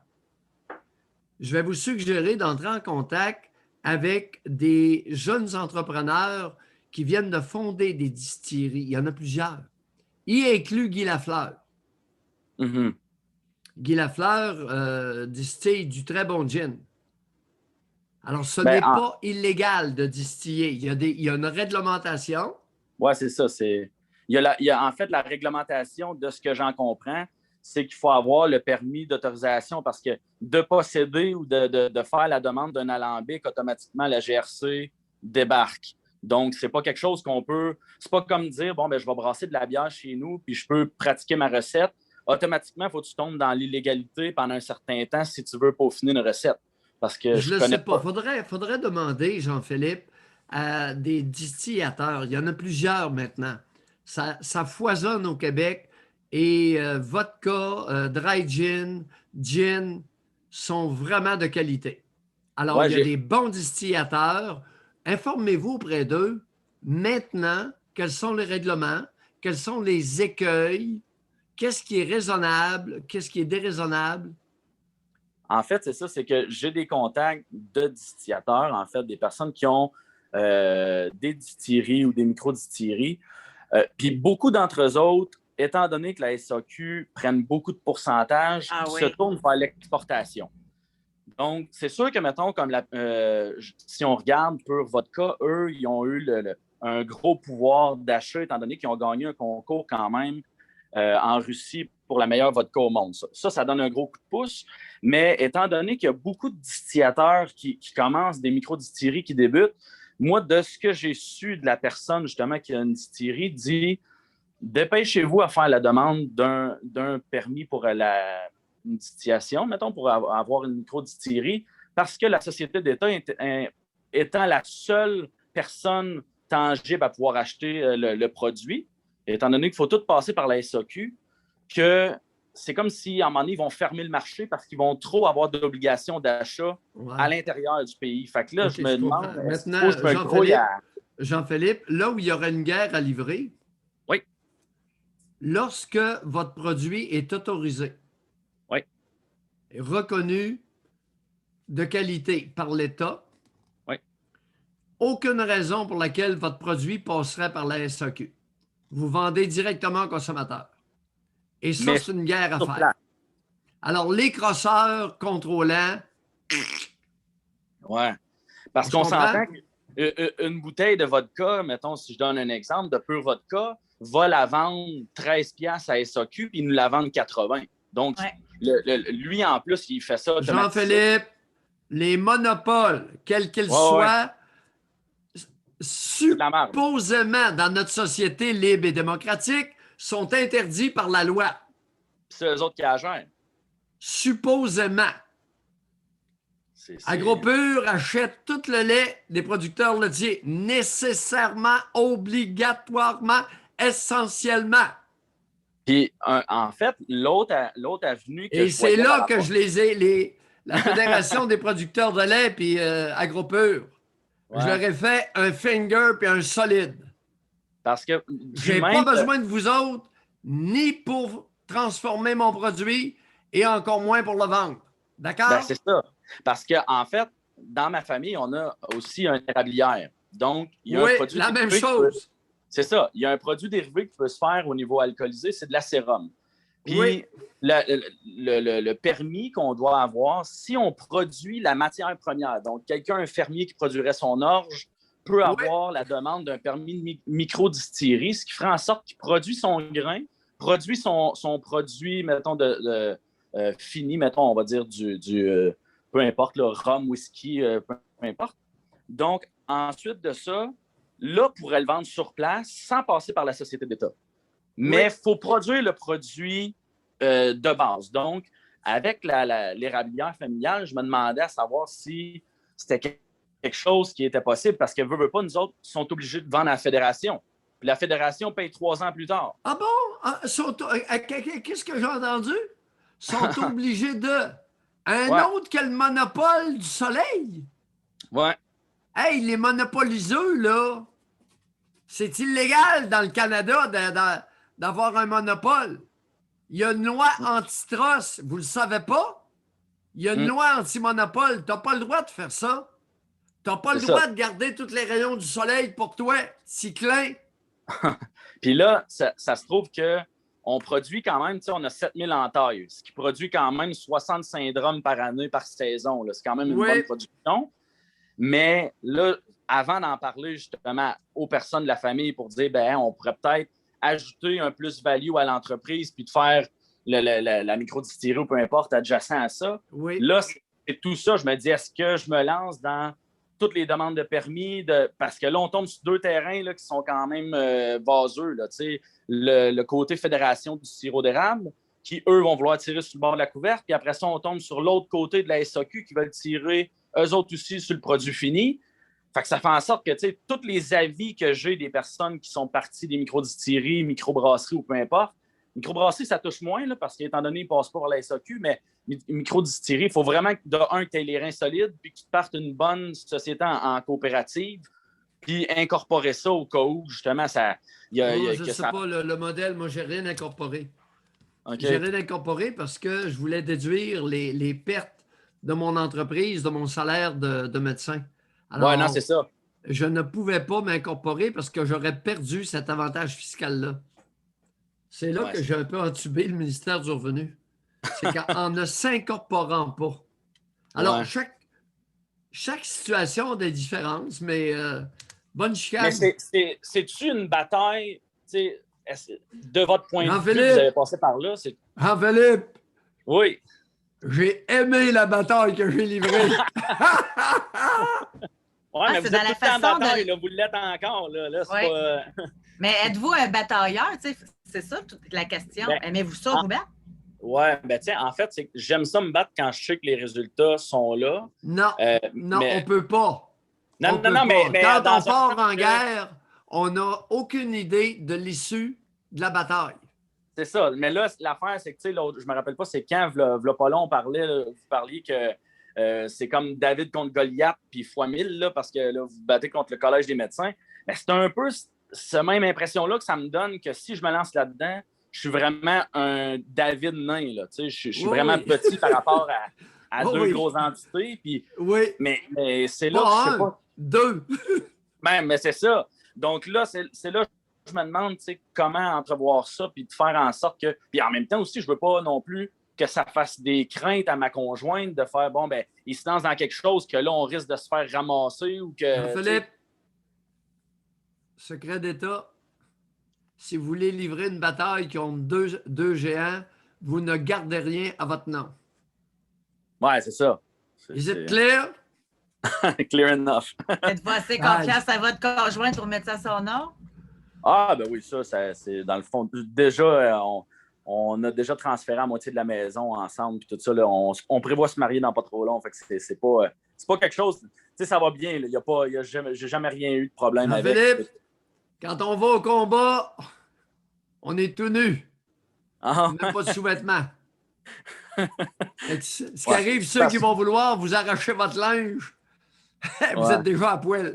Speaker 2: Je vais vous suggérer d'entrer en contact avec des jeunes entrepreneurs qui viennent de fonder des distilleries. Il y en a plusieurs. Y inclut Guy Lafleur.
Speaker 6: Mm-hmm.
Speaker 2: Guy Lafleur distille du très bon gin. Alors, ce n'est pas illégal de distiller. Il y a une réglementation.
Speaker 6: Oui, c'est ça. Il y a en fait la réglementation de ce que j'en comprends, c'est qu'il faut avoir le permis d'autorisation parce que de posséder ou de faire la demande d'un alambic, automatiquement, la GRC débarque. Donc, c'est pas quelque chose qu'on peut... C'est pas comme dire, bon, ben je vais brasser de la bière chez nous puis je peux pratiquer ma recette. Automatiquement, il faut que tu tombes dans l'illégalité pendant un certain temps si tu veux peaufiner une recette. Parce que
Speaker 2: je ne sais pas. Faudrait demander, Jean-Philippe, à des distillateurs. Il y en a plusieurs maintenant. Ça foisonne au Québec et vodka, dry gin sont vraiment de qualité. Alors, il y a des bons distillateurs. Informez-vous auprès d'eux maintenant quels sont les règlements, quels sont les écueils, qu'est-ce qui est raisonnable, qu'est-ce qui est déraisonnable.
Speaker 6: En fait, c'est ça, c'est que j'ai des contacts de distillateurs, en fait, des personnes qui ont des distilleries ou des micro-distilleries. Puis beaucoup d'entre eux autres, étant donné que la SAQ prenne beaucoup de pourcentage, se tournent vers l'exportation. Donc, c'est sûr que, mettons, comme si on regarde Pure Vodka, eux, ils ont eu un gros pouvoir d'achat, étant donné qu'ils ont gagné un concours quand même en Russie pour la meilleure vodka au monde. Ça donne un gros coup de pouce. Mais étant donné qu'il y a beaucoup de distillateurs qui commencent, des micro-distilleries qui débutent, moi, de ce que j'ai su de la personne, justement, qui a une distillerie, dit « Dépêchez-vous à faire la demande d'un permis pour une distillation, mettons, pour avoir une micro-distillerie, parce que la société d'État étant la seule personne tangible à pouvoir acheter le produit, étant donné qu'il faut tout passer par la SAQ, que c'est comme si, à un moment donné, ils vont fermer le marché parce qu'ils vont trop avoir d'obligations d'achat à l'intérieur du pays. Fait que là, je me demande...
Speaker 2: Maintenant, Jean-Philippe, là où il y aura une guerre à livrer, lorsque votre produit est autorisé, reconnu de qualité par l'État, aucune raison pour laquelle votre produit passerait par la SAQ. Vous vendez directement au consommateur. Et ça, c'est une guerre à faire. Alors, les crosseurs contrôlants...
Speaker 6: Oui. Parce qu'on s'entend qu'une bouteille de vodka, mettons, si je donne un exemple, de Pure Vodka, va la vendre 13$ à SAQ, puis il nous la vend 80. Donc, lui, en plus, il fait ça automatiquement.
Speaker 2: Jean-Philippe, les monopoles, quels qu'ils soient,
Speaker 6: de la merde.
Speaker 2: supposément, dans notre société libre et démocratique, sont interdits par la loi.
Speaker 6: Puis c'est eux autres qui la gèrent.
Speaker 2: Supposément. AgroPure achète tout le lait des producteurs laitiers, nécessairement, obligatoirement, essentiellement.
Speaker 6: Puis, en fait, l'autre avenue que
Speaker 2: Et
Speaker 6: je
Speaker 2: c'est
Speaker 6: voyais
Speaker 2: là
Speaker 6: par
Speaker 2: que
Speaker 6: rapport-
Speaker 2: je les ai, la Fédération des producteurs de lait puis AgroPure.
Speaker 6: Ouais.
Speaker 2: Je leur ai fait un finger puis un solide.
Speaker 6: Parce que
Speaker 2: J'ai pas besoin de vous autres, ni pour transformer mon produit et encore moins pour le vendre. D'accord?
Speaker 6: Ben, c'est ça. Parce que en fait, dans ma famille, on a aussi un érablière. Donc, il y a
Speaker 2: Oui,
Speaker 6: un produit
Speaker 2: la même
Speaker 6: dérivé qui
Speaker 2: chose.
Speaker 6: c'est ça. Il y a un produit dérivé qui peut se faire au niveau alcoolisé, c'est de la sérum. Puis,
Speaker 2: Oui.
Speaker 6: le permis qu'on doit avoir, si on produit la matière première, donc quelqu'un, un fermier qui produirait son orge, peut avoir la demande d'un permis de microdistillerie, ce qui ferait en sorte qu'il produit son grain, produit son produit, mettons, fini, mettons, on va dire, peu importe, le rhum, whisky, peu importe. Donc, ensuite de ça, là, pourrait le vendre sur place sans passer par la société d'État. Mais il faut produire le produit de base. Donc, avec l'érablière familiale, je me demandais à savoir si c'était quelque chose qui était possible parce que, veut pas, nous autres sont obligés de vendre à la fédération. Puis la fédération paye 3 ans plus tard.
Speaker 2: Ah bon? Qu'est-ce que j'ai entendu? Sont obligés de...
Speaker 6: Ouais.
Speaker 2: autre que le monopole du soleil?
Speaker 6: Ouais.
Speaker 2: Hey, les monopoliseux, là, c'est illégal dans le Canada d'avoir un monopole. Il y a une loi antitrust, vous le savez pas? Il y a une loi anti-monopole. Tu n'as pas le droit de faire ça. Tu n'as pas le droit de garder tous les rayons du soleil pour toi, cyclin.
Speaker 6: Puis là, ça se trouve qu'on produit quand même, tu sais, on a 7000 entailles, ce qui produit quand même 65 drums par année, par saison. Là. C'est quand même une bonne production. Mais là, avant d'en parler justement aux personnes de la famille pour dire, ben, on pourrait peut-être ajouter un plus-value à l'entreprise puis de faire la microdistillerie ou peu importe, adjacent à ça.
Speaker 2: Oui.
Speaker 6: Là, c'est tout ça. Je me dis, est-ce que je me lance dans toutes les demandes de permis? Parce que là, on tombe sur 2 terrains là, qui sont quand même vaseux. Là, le côté fédération du sirop d'érable, qui, eux, vont vouloir tirer sur le bord de la couverte. Puis après ça, on tombe sur l'autre côté de la SAQ qui veulent tirer, eux autres aussi, sur le produit fini. Fait que ça fait en sorte que, tu sais, tous les avis que j'ai des personnes qui sont parties des microdistilleries, microbrasseries ou peu importe, microbrasserie, ça touche moins, là, parce qu'étant donné, ils ne passent pas par la SAQ, mais microdistillerie, il faut vraiment, que tu aies les reins solides puis que tu partes une bonne société en coopérative puis incorporer ça au cas où, justement, ça...
Speaker 2: Je ne sais pas, le modèle, moi, je n'ai rien incorporé.
Speaker 6: Okay.
Speaker 2: J'ai rien incorporé parce que je voulais déduire les pertes de mon entreprise, de mon salaire de médecin. Alors,
Speaker 6: non, c'est ça.
Speaker 2: Je ne pouvais pas m'incorporer parce que j'aurais perdu cet avantage fiscal-là. C'est là que j'ai un peu entubé le ministère du Revenu. C'est qu'en ne s'incorporant pas. Alors, chaque situation a des différences, mais bonne chicane.
Speaker 6: Mais c'est-tu une bataille, de votre point de vue,
Speaker 2: Jean-Philippe,
Speaker 6: vous avez passé par là?
Speaker 2: Jean-Philippe,
Speaker 6: oui.
Speaker 2: J'ai aimé la bataille que j'ai livrée.
Speaker 6: Mais vous
Speaker 1: c'est dans
Speaker 6: êtes
Speaker 1: la
Speaker 6: tout le temps en
Speaker 1: façon
Speaker 6: bataille, là, vous l'êtes encore. Là, c'est pas...
Speaker 1: Mais êtes-vous un batailleur? C'est ça toute la question. Aimez-vous ça, vous battre?
Speaker 6: Oui, ben tiens, en fait, c'est que j'aime ça me battre quand je sais que les résultats sont là.
Speaker 2: Non, on ne peut pas.
Speaker 6: Non, mais
Speaker 2: quand on part en guerre, on n'a aucune idée de l'issue de la bataille.
Speaker 6: C'est ça. Mais là, l'affaire, c'est que, tu sais, je me rappelle pas, c'est quand, v'là pas long, vous parliez que c'est comme David contre Goliath, puis fois 1000, là, parce que là, vous battez contre le Collège des médecins. Mais c'est un peu cette même impression-là que ça me donne que si je me lance là-dedans, je suis vraiment un David nain, là. Tu sais, je suis vraiment petit par rapport à deux grosses entités. Puis, mais c'est là que je sais pas.
Speaker 2: 2.
Speaker 6: Mais c'est ça. Donc là, c'est là que je me demande comment entrevoir ça puis de faire en sorte que... Puis en même temps aussi, je veux pas non plus que ça fasse des craintes à ma conjointe de faire, bon, ben il se lance dans quelque chose que là, on risque de se faire ramasser ou que...
Speaker 2: Philippe, secret d'État, si vous voulez livrer une bataille contre deux géants, vous ne gardez rien à votre nom.
Speaker 6: Ouais, c'est ça.
Speaker 2: Vous êtes clair?
Speaker 6: Clear enough.
Speaker 1: Êtes-vous assez confiance à votre conjoint pour mettre ça à son nom?
Speaker 6: Ah, ben oui, ça c'est dans le fond. Déjà, on a déjà transféré la moitié de la maison ensemble, puis tout ça. Là, on prévoit se marier dans pas trop long. Fait que c'est pas quelque chose. Tu sais, ça va bien. J'ai jamais rien eu de problème avec.
Speaker 2: Philippe, quand on va au combat, on est tout nu.
Speaker 6: Ah,
Speaker 2: On n'a pas de sous-vêtements. Ce qui
Speaker 6: Ouais,
Speaker 2: arrive, ceux qui vont vouloir vous arracher votre linge, vous
Speaker 6: Ouais.
Speaker 2: êtes déjà à poil.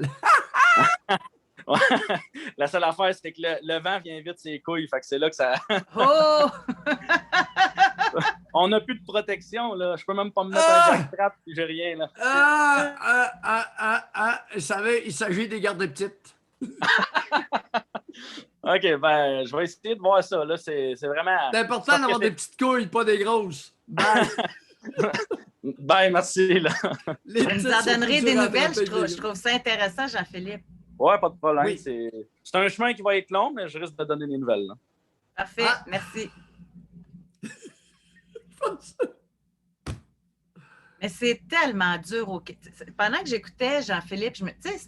Speaker 6: La seule affaire, c'est que le vent vient vite ses couilles. Fait que c'est là que ça.
Speaker 1: Oh!
Speaker 6: On n'a plus de protection, là. Je peux même pas me mettre un jackstrap puis j'ai rien, là.
Speaker 2: Vous savez, il s'agit des gardes petites.
Speaker 6: OK, ben, je vais essayer de voir ça. Là, c'est vraiment.
Speaker 2: C'est important d'avoir des petites couilles, pas des grosses. Bye.
Speaker 6: Ben, merci, là.
Speaker 2: Les
Speaker 1: Vous nous
Speaker 2: petites
Speaker 1: en
Speaker 2: sont
Speaker 1: donnerez
Speaker 2: plus
Speaker 1: des
Speaker 2: dures à
Speaker 1: nouvelles.
Speaker 2: attraper
Speaker 1: Je trouve ça intéressant, Jean-Philippe.
Speaker 6: Ouais, pas de problème.
Speaker 2: Oui.
Speaker 6: C'est un chemin qui va être long, mais je risque de donner des nouvelles, là.
Speaker 1: Parfait,
Speaker 2: Ah.
Speaker 1: merci.
Speaker 2: des-
Speaker 1: Mais c'est tellement dur. Pendant que j'écoutais Jean-Philippe, tu sais,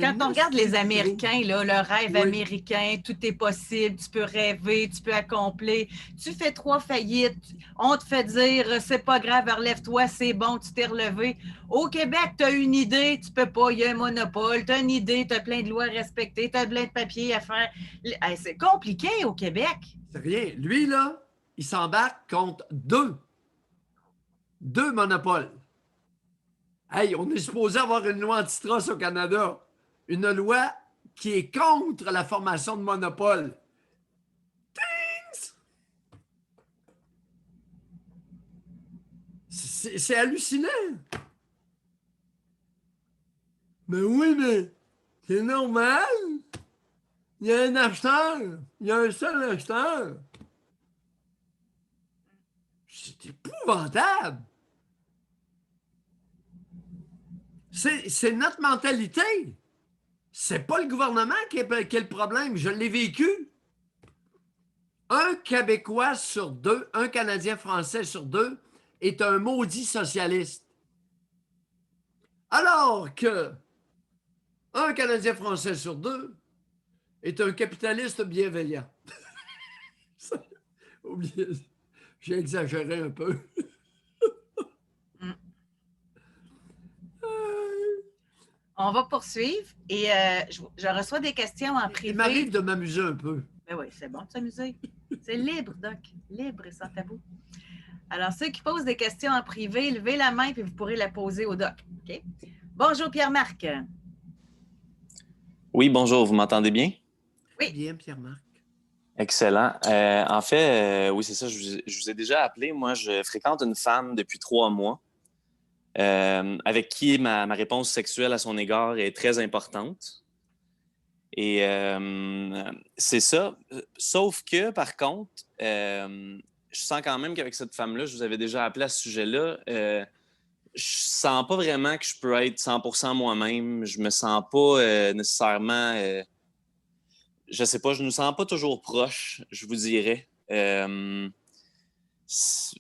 Speaker 1: quand on regarde les Américains, là, le rêve
Speaker 2: Oui.
Speaker 1: américain, tout est possible, tu peux rêver, tu peux accomplir. Tu fais 3 faillites, on te fait dire c'est pas grave, relève-toi, c'est bon, tu t'es relevé. Au Québec, tu as une idée, tu peux pas, il y a un monopole, tu as une idée, tu as plein de lois à respecter, tu as plein de papiers à faire. Hey, c'est compliqué au Québec.
Speaker 2: C'est rien. Lui, là, il s'embarque contre deux monopoles. Hey, on est supposé avoir une loi antitrust au Canada. Une loi qui est contre la formation de monopoles. Tings! C'est hallucinant. Mais oui, mais c'est normal. Il y a un acheteur. Il y a un seul acheteur. C'est épouvantable. C'est notre mentalité. C'est pas le gouvernement qui est le problème. Je l'ai vécu. Un Québécois sur 2, un Canadien français sur 2 est un maudit socialiste. Alors que un Canadien français sur 2 est un capitaliste bienveillant. Oubliez, j'ai exagéré un peu.
Speaker 1: On va poursuivre et je reçois des questions en privé.
Speaker 2: Il m'arrive de m'amuser un peu.
Speaker 1: Ben oui, c'est bon de s'amuser. C'est libre, Doc. Libre et sans tabou. Alors, ceux qui posent des questions en privé, levez la main puis vous pourrez la poser au Doc. OK? Bonjour, Pierre-Marc.
Speaker 7: Oui, bonjour, vous m'entendez bien?
Speaker 1: Oui.
Speaker 2: Bien, Pierre-Marc.
Speaker 7: Excellent. En fait, oui, c'est ça, je vous ai déjà appelé. Moi, je fréquente une femme depuis 3 mois avec qui ma réponse sexuelle à son égard est très importante. Et c'est ça. Sauf que, par contre, je sens quand même qu'avec cette femme-là, je vous avais déjà appelé à ce sujet-là, je sens pas vraiment que je peux être 100% moi-même. Je me sens pas nécessairement... je sais pas, je ne me sens pas toujours proche, je vous dirais.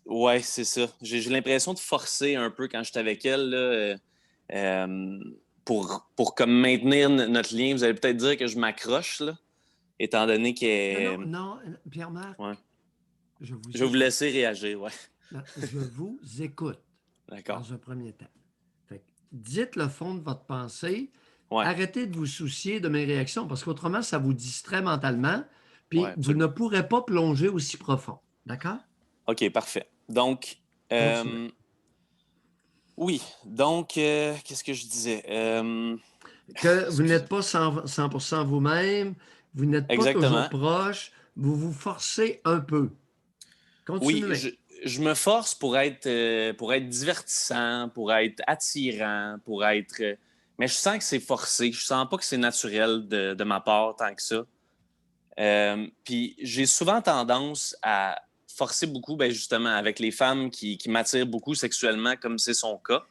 Speaker 7: Ouais, c'est ça. J'ai l'impression de forcer un peu quand je suis avec elle, là, pour comme maintenir notre lien. Vous allez peut-être dire que je m'accroche, là, étant donné que...
Speaker 2: Non, Pierre-Marc.
Speaker 7: Ouais.
Speaker 2: Je
Speaker 7: vais vous laisser réagir, ouais.
Speaker 2: Non, je vous écoute.
Speaker 7: D'accord.
Speaker 2: Dans un premier temps. Fait que dites le fond de votre pensée.
Speaker 7: Ouais.
Speaker 2: Arrêtez de vous soucier de mes réactions parce qu'autrement, ça vous distrait mentalement. Puis
Speaker 7: Ouais,
Speaker 2: vous ne pourrez pas plonger aussi profond. D'accord?
Speaker 7: OK, parfait. Donc, oui. Donc, qu'est-ce que je disais?
Speaker 2: Que vous n'êtes pas 100% vous-même, vous n'êtes pas
Speaker 7: Exactement.
Speaker 2: toujours proche, vous vous forcez un peu. Continuez.
Speaker 7: Oui, je me force pour être divertissant, pour être attirant, pour être... mais je sens que c'est forcé. Je sens pas que c'est naturel de ma part tant que ça. Puis j'ai souvent tendance à forcer beaucoup, ben justement, avec les femmes qui m'attirent beaucoup sexuellement, comme c'est son cas.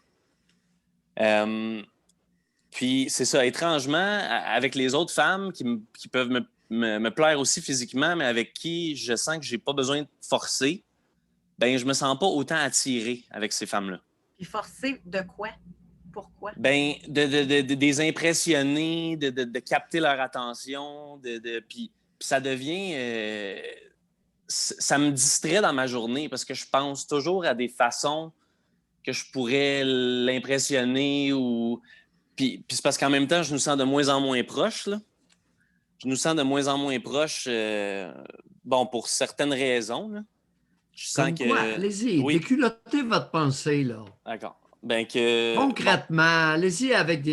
Speaker 7: Puis c'est ça, étrangement, avec les autres femmes qui peuvent me plaire aussi physiquement, mais avec qui je sens que j'ai pas besoin de forcer, ben je me sens pas autant attiré avec ces femmes-là.
Speaker 1: Puis forcer de quoi? Pourquoi?
Speaker 7: Ben, de les impressionner, de capter leur attention, puis ça devient... ça me distrait dans ma journée parce que je pense toujours à des façons que je pourrais l'impressionner ou... Puis c'est parce qu'en même temps, je nous sens de moins en moins proches, là. Je nous sens de moins en moins proches, bon, pour certaines raisons, là. Je sens
Speaker 2: Comme
Speaker 7: que...
Speaker 2: quoi? Allez-y,
Speaker 7: Oui.
Speaker 2: déculottez votre pensée, là.
Speaker 7: D'accord. Ben que...
Speaker 2: Concrètement, allez-y avec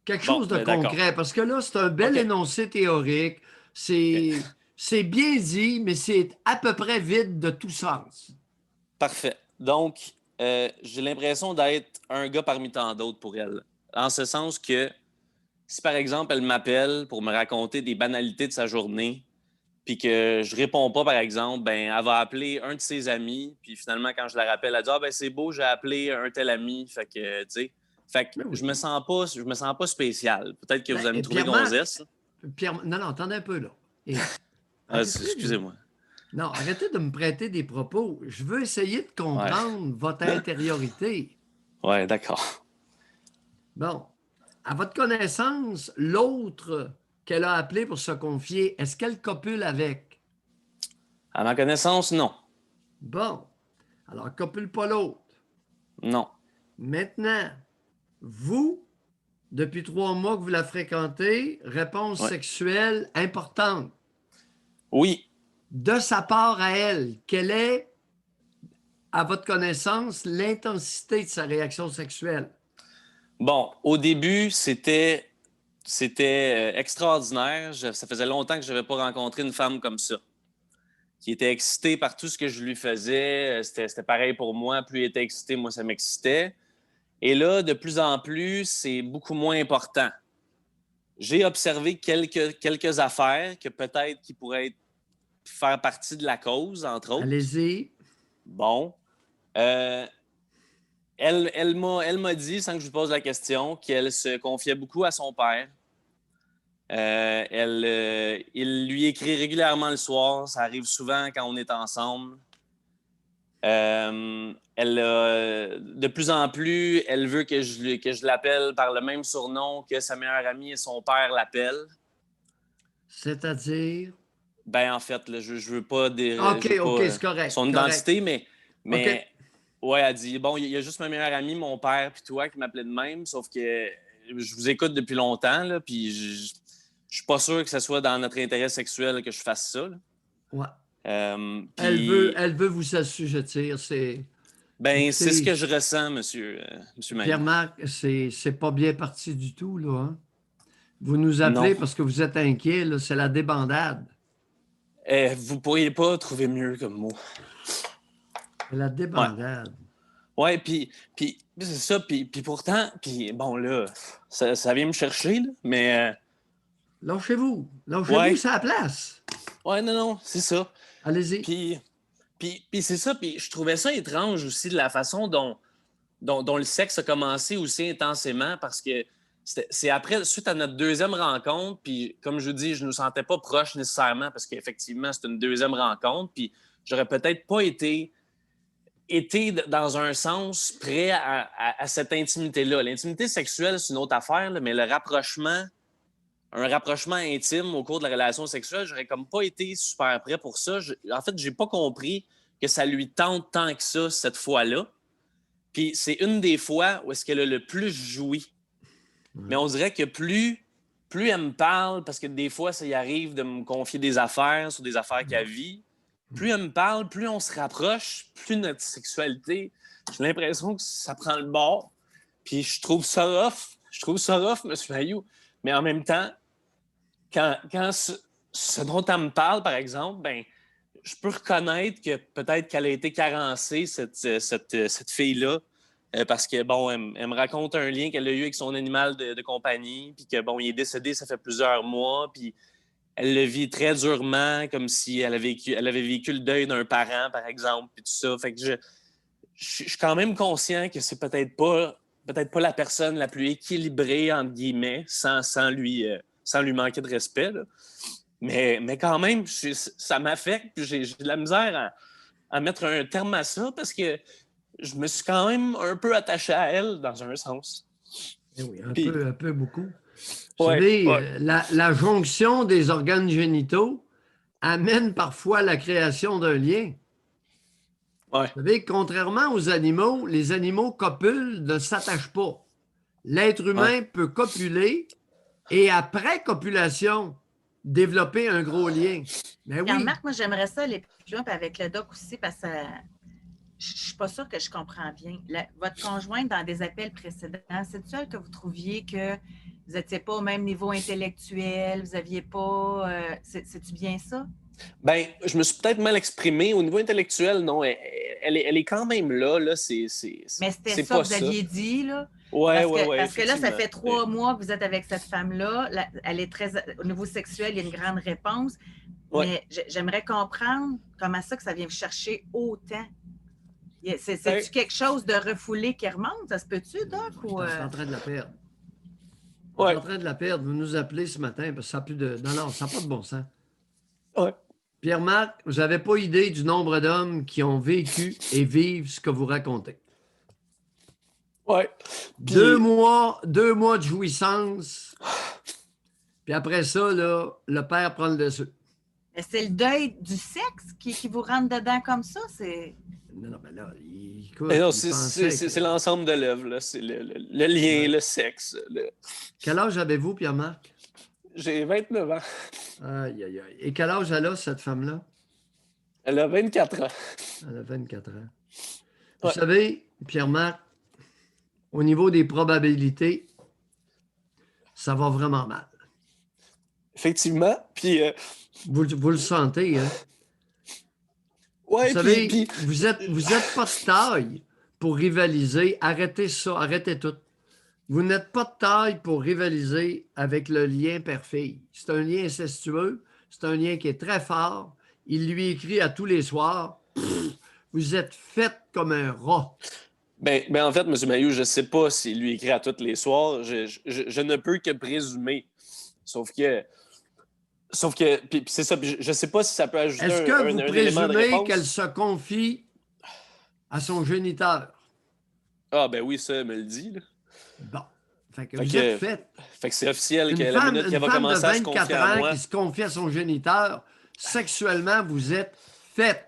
Speaker 2: quelque chose de
Speaker 7: d'accord.
Speaker 2: concret, parce que là, c'est un bel
Speaker 7: OK.
Speaker 2: énoncé théorique. C'est bien dit, mais c'est à peu près vide de tout sens.
Speaker 7: Parfait. Donc, j'ai l'impression d'être un gars parmi tant d'autres pour elle. En ce sens que si, par exemple, elle m'appelle pour me raconter des banalités de sa journée, puis que je réponds pas, par exemple, ben elle va appeler un de ses amis, puis finalement, quand je la rappelle, elle dit « Ah, ben c'est beau, j'ai appelé un tel ami. » Fait que, tu sais,
Speaker 2: Ben oui.
Speaker 7: je me sens pas spécial. Peut-être que vous allez me trouver
Speaker 2: Pierre-Marc,
Speaker 7: gonzesse.
Speaker 2: non, attendez un peu, là. Et
Speaker 7: Excusez-moi.
Speaker 2: Non, arrêtez de me prêter des propos. Je veux essayer de comprendre votre intériorité.
Speaker 7: Ouais, d'accord.
Speaker 2: Bon, à votre connaissance, l'autre qu'elle a appelé pour se confier, est-ce qu'elle copule avec?
Speaker 7: À ma connaissance, non.
Speaker 2: Bon, alors copule pas l'autre.
Speaker 7: Non.
Speaker 2: Maintenant, vous, depuis 3 mois que vous la fréquentez, réponse
Speaker 7: Ouais.
Speaker 2: sexuelle importante.
Speaker 7: Oui.
Speaker 2: De sa part à elle, quelle est, à votre connaissance, l'intensité de sa réaction sexuelle?
Speaker 7: Bon, au début, c'était extraordinaire. Ça faisait longtemps que je n'avais pas rencontré une femme comme ça, qui était excitée par tout ce que je lui faisais. C'était pareil pour moi. Plus elle était excitée, moi, ça m'excitait. Et là, de plus en plus, c'est beaucoup moins important. J'ai observé quelques affaires que peut-être qui pourraient faire partie de la cause, entre autres.
Speaker 2: Allez-y.
Speaker 7: Bon. Elle m'a dit, sans que je lui pose la question, qu'elle se confiait beaucoup à son père. Il lui écrit régulièrement le soir. Ça arrive souvent quand on est ensemble. De plus en plus, elle veut que je l'appelle par le même surnom que sa meilleure amie et son père l'appellent.
Speaker 2: C'est-à-dire?
Speaker 7: Ben, en fait, là, je veux pas...
Speaker 2: OK, c'est correct.
Speaker 7: Son identité, mais okay. Ouais, elle dit, bon, il y a juste ma meilleure amie, mon père, puis toi qui m'appelait de même, sauf que je vous écoute depuis longtemps, là, puis je suis pas sûr que ce soit dans notre intérêt sexuel que je fasse ça. Là.
Speaker 2: Ouais.
Speaker 7: Puis...
Speaker 2: Elle veut vous assujettir.
Speaker 7: Ben, c'est ce que je ressens, monsieur Maillot.
Speaker 2: Pierre-Marc, c'est pas bien parti du tout, là. Hein? Vous nous appelez parce que vous êtes inquiet, là, c'est la débandade.
Speaker 7: Vous pourriez pas trouver mieux comme mot.
Speaker 2: La débandade.
Speaker 7: Ouais, puis c'est ça, puis pourtant, puis bon, là, ça vient me chercher, là, mais...
Speaker 2: Lâchez-vous, c'est la place.
Speaker 7: Ouais, non, c'est ça.
Speaker 2: Allez-y.
Speaker 7: Puis c'est ça, puis je trouvais ça étrange aussi de la façon dont le sexe a commencé aussi intensément, parce que c'est après, suite à notre deuxième rencontre, puis comme je vous dis, je ne nous sentais pas proches nécessairement, parce qu'effectivement, c'est une deuxième rencontre, puis j'aurais peut-être pas été dans un sens prêt à cette intimité-là. L'intimité sexuelle, c'est une autre affaire, là, mais un rapprochement intime au cours de la relation sexuelle, j'aurais comme pas été super prêt pour ça. En fait, j'ai pas compris que ça lui tente tant que ça cette fois-là. Puis c'est une des fois où est-ce qu'elle a le plus joui. Mais on dirait que plus elle me parle, parce que des fois, ça y arrive de me confier des affaires sur des affaires qu'elle vit, plus elle me parle, plus on se rapproche, plus notre sexualité, j'ai l'impression que ça prend le bord. Puis je trouve ça rough. M. Maillot. Mais en même temps, quand ce dont elle me parle, par exemple, ben, je peux reconnaître que peut-être qu'elle a été carencée, cette fille-là, parce que, bon, elle me raconte un lien qu'elle a eu avec son animal de compagnie, puis que, bon, il est décédé, ça fait plusieurs mois, puis elle le vit très durement, comme si elle avait vécu le deuil d'un parent, par exemple, puis tout ça. Fait que je suis quand même conscient que c'est peut-être pas la personne la plus équilibrée, entre guillemets, sans lui manquer de respect, là. Mais quand même, ça m'affecte, puis j'ai de la misère à mettre un terme à ça, parce que je me suis quand même un peu attaché à elle, dans un sens.
Speaker 2: Eh oui,
Speaker 7: Puis-
Speaker 2: un peu beaucoup. Vous
Speaker 7: Ouais,
Speaker 2: savez,
Speaker 7: ouais.
Speaker 2: la jonction des organes génitaux amène parfois à la création d'un lien.
Speaker 7: Ouais.
Speaker 2: Vous savez, contrairement aux animaux, les animaux copulent ne s'attachent pas. L'être humain peut copuler et après copulation, développer un gros lien. Mais
Speaker 1: Puis
Speaker 2: oui,
Speaker 1: remarque, moi, j'aimerais ça aller plus loin, puis avec le doc aussi, parce que je ne suis pas sûre que je comprends bien. Votre conjointe, dans des appels précédents, c'est elle que vous trouviez que vous n'étiez pas au même niveau intellectuel, vous n'aviez pas. C'est-tu bien ça?
Speaker 7: Ben, je me suis peut-être mal exprimé. Au niveau intellectuel, non, elle est quand même là.
Speaker 1: Mais c'était
Speaker 7: c'est
Speaker 1: ça
Speaker 7: pas
Speaker 1: que vous aviez dit, là?
Speaker 7: Ouais,
Speaker 1: Parce que là, ça
Speaker 7: effectivement.
Speaker 1: fait 3 mois que vous êtes avec cette femme-là. Elle est très. Au niveau sexuel, il y a une grande réponse.
Speaker 7: Ouais.
Speaker 1: Mais j'aimerais comprendre comment ça que ça vient vous chercher autant. C'est-tu quelque chose de refoulé qui remonte? Ça se peut-tu, Doc? Ou,
Speaker 2: je suis en train de la perdre. Je
Speaker 7: Ouais.
Speaker 2: suis en train de la perdre. Vous nous appelez ce matin parce que ça n'a plus de. Non, ça n'a pas de bon sens.
Speaker 7: Ouais.
Speaker 2: Pierre-Marc, vous n'avez pas idée du nombre d'hommes qui ont vécu et vivent ce que vous racontez.
Speaker 7: Ouais. Puis-
Speaker 2: 2 mois de jouissance. Puis après ça, là, le père prend le dessus.
Speaker 1: mais c'est le deuil du sexe qui vous rentre dedans comme ça?
Speaker 2: Non, mais là, écoute,
Speaker 7: Mais non,
Speaker 2: il pensait que-
Speaker 7: c'est l'ensemble de l'œuvre, là. C'est le lien, le sexe.
Speaker 2: Quel âge avez-vous, Pierre-Marc?
Speaker 7: J'ai 29 ans.
Speaker 2: Aïe, aïe, aïe. Et quel âge elle a, cette femme-là?
Speaker 7: Elle a 24 ans.
Speaker 2: Elle a 24 ans. Vous
Speaker 7: Ouais.
Speaker 2: savez, Pierre-Marc, au niveau des probabilités, ça va vraiment mal.
Speaker 7: Effectivement. Puis,
Speaker 2: Vous le sentez, hein?
Speaker 7: ouais,
Speaker 2: Vous savez,
Speaker 7: puis-
Speaker 2: vous êtes pas de taille pour rivaliser. Arrêtez ça, arrêtez tout. Vous n'êtes pas de taille pour rivaliser avec le lien père-fille. C'est un lien incestueux, c'est un lien qui est très fort. Il lui écrit à tous les soirs. Vous êtes faite comme un rat.
Speaker 7: Ben, en fait, M. Mailloux, je ne sais pas s'il lui écrit à tous les soirs. Je ne peux que présumer. Sauf que puis c'est ça. Puis je ne sais pas si ça peut ajouter
Speaker 2: Est-ce que vous
Speaker 7: un élément de
Speaker 2: présumez
Speaker 7: réponse.
Speaker 2: qu'elle se confie à son géniteur?
Speaker 7: Ah, ben oui, ça, elle me le dit. Là.
Speaker 2: Bon. Fait que
Speaker 7: Fait
Speaker 2: vous
Speaker 7: que-
Speaker 2: êtes faite.
Speaker 7: Fait que c'est officiel
Speaker 2: Une
Speaker 7: que la
Speaker 2: femme,
Speaker 7: minute
Speaker 2: une
Speaker 7: qu'elle va
Speaker 2: femme de
Speaker 7: commencer à se confier
Speaker 2: 24
Speaker 7: à
Speaker 2: ans
Speaker 7: moi.
Speaker 2: qui se confie à son géniteur, sexuellement, vous êtes faite.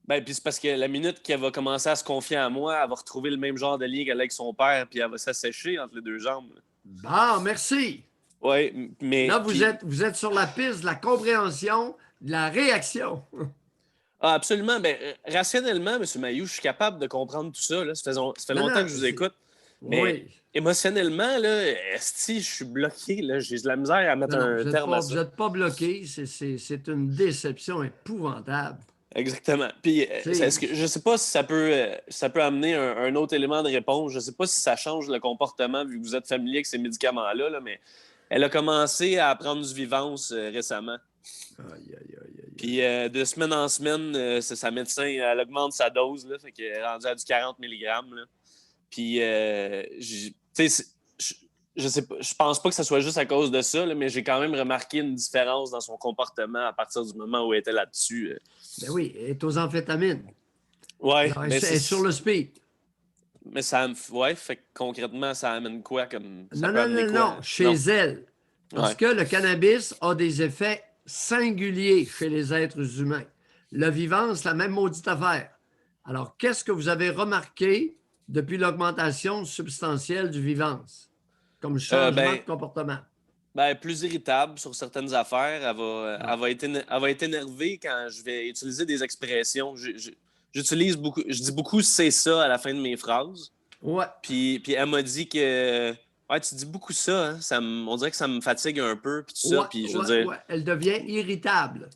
Speaker 7: Ben, puis c'est parce que la minute qu'elle va commencer à se confier à moi, elle va retrouver le même genre de lien qu'elle a avec son père, puis elle va s'assécher entre les deux jambes.
Speaker 2: Bon, merci.
Speaker 7: Oui, mais.
Speaker 2: Là,
Speaker 7: puis-
Speaker 2: vous êtes sur la piste de la compréhension, de la réaction.
Speaker 7: Ah, absolument. Ben, rationnellement, M. Mailloux, je suis capable de comprendre tout ça. Là. Ça fait
Speaker 2: Non,
Speaker 7: longtemps
Speaker 2: non,
Speaker 7: que je vous
Speaker 2: c'est-
Speaker 7: écoute. Mais
Speaker 2: Oui.
Speaker 7: émotionnellement, là, esti, je suis bloqué. Là. J'ai de la misère à mettre
Speaker 2: Non,
Speaker 7: un terme à ça.
Speaker 2: vous n'êtes pas bloqué. C'est une déception épouvantable.
Speaker 7: Exactement. Puis,
Speaker 2: C'est-
Speaker 7: est-ce que, je ne sais pas si ça peut amener un autre élément de réponse. Je ne sais pas si ça change le comportement vu que vous êtes familier avec ces médicaments-là, là, mais elle a commencé à prendre du vivance récemment.
Speaker 2: Aïe, aïe, aïe, aïe.
Speaker 7: Puis de semaine en semaine, sa médecin, elle augmente sa dose, là, fait qu'elle est rendue à du 40 mg. Là. Puis, tu sais, je sais pas, je pense pas que ce soit juste à cause de ça, là, mais j'ai quand même remarqué une différence dans son comportement à partir du moment où elle était là-dessus.
Speaker 2: Ben oui, elle est aux amphétamines.
Speaker 7: Ouais,
Speaker 2: Alors,
Speaker 7: mais
Speaker 2: elle est sur le speed.
Speaker 7: Mais ça, ouais, fait que concrètement, ça amène quoi comme. Ça
Speaker 2: Non,
Speaker 7: peut
Speaker 2: non,
Speaker 7: amener
Speaker 2: non,
Speaker 7: quoi?
Speaker 2: non, chez elle. Parce
Speaker 7: Ouais.
Speaker 2: que le cannabis a des effets singuliers chez les êtres humains. Le vivant, c'est la même maudite affaire. Alors, qu'est-ce que vous avez remarqué depuis l'augmentation substantielle du vivance comme changement de comportement?
Speaker 7: Ben, plus irritable sur certaines affaires. Elle va être énervée quand je vais utiliser des expressions. J'utilise beaucoup, je dis beaucoup c'est ça à la fin de mes phrases.
Speaker 2: Ouais.
Speaker 7: Puis elle m'a dit que ouais, tu dis beaucoup ça, hein? On dirait que ça me fatigue un peu, puis tout ça.
Speaker 2: Ouais,
Speaker 7: Puis je veux
Speaker 2: ouais,
Speaker 7: dire.
Speaker 2: ouais. Elle devient irritable.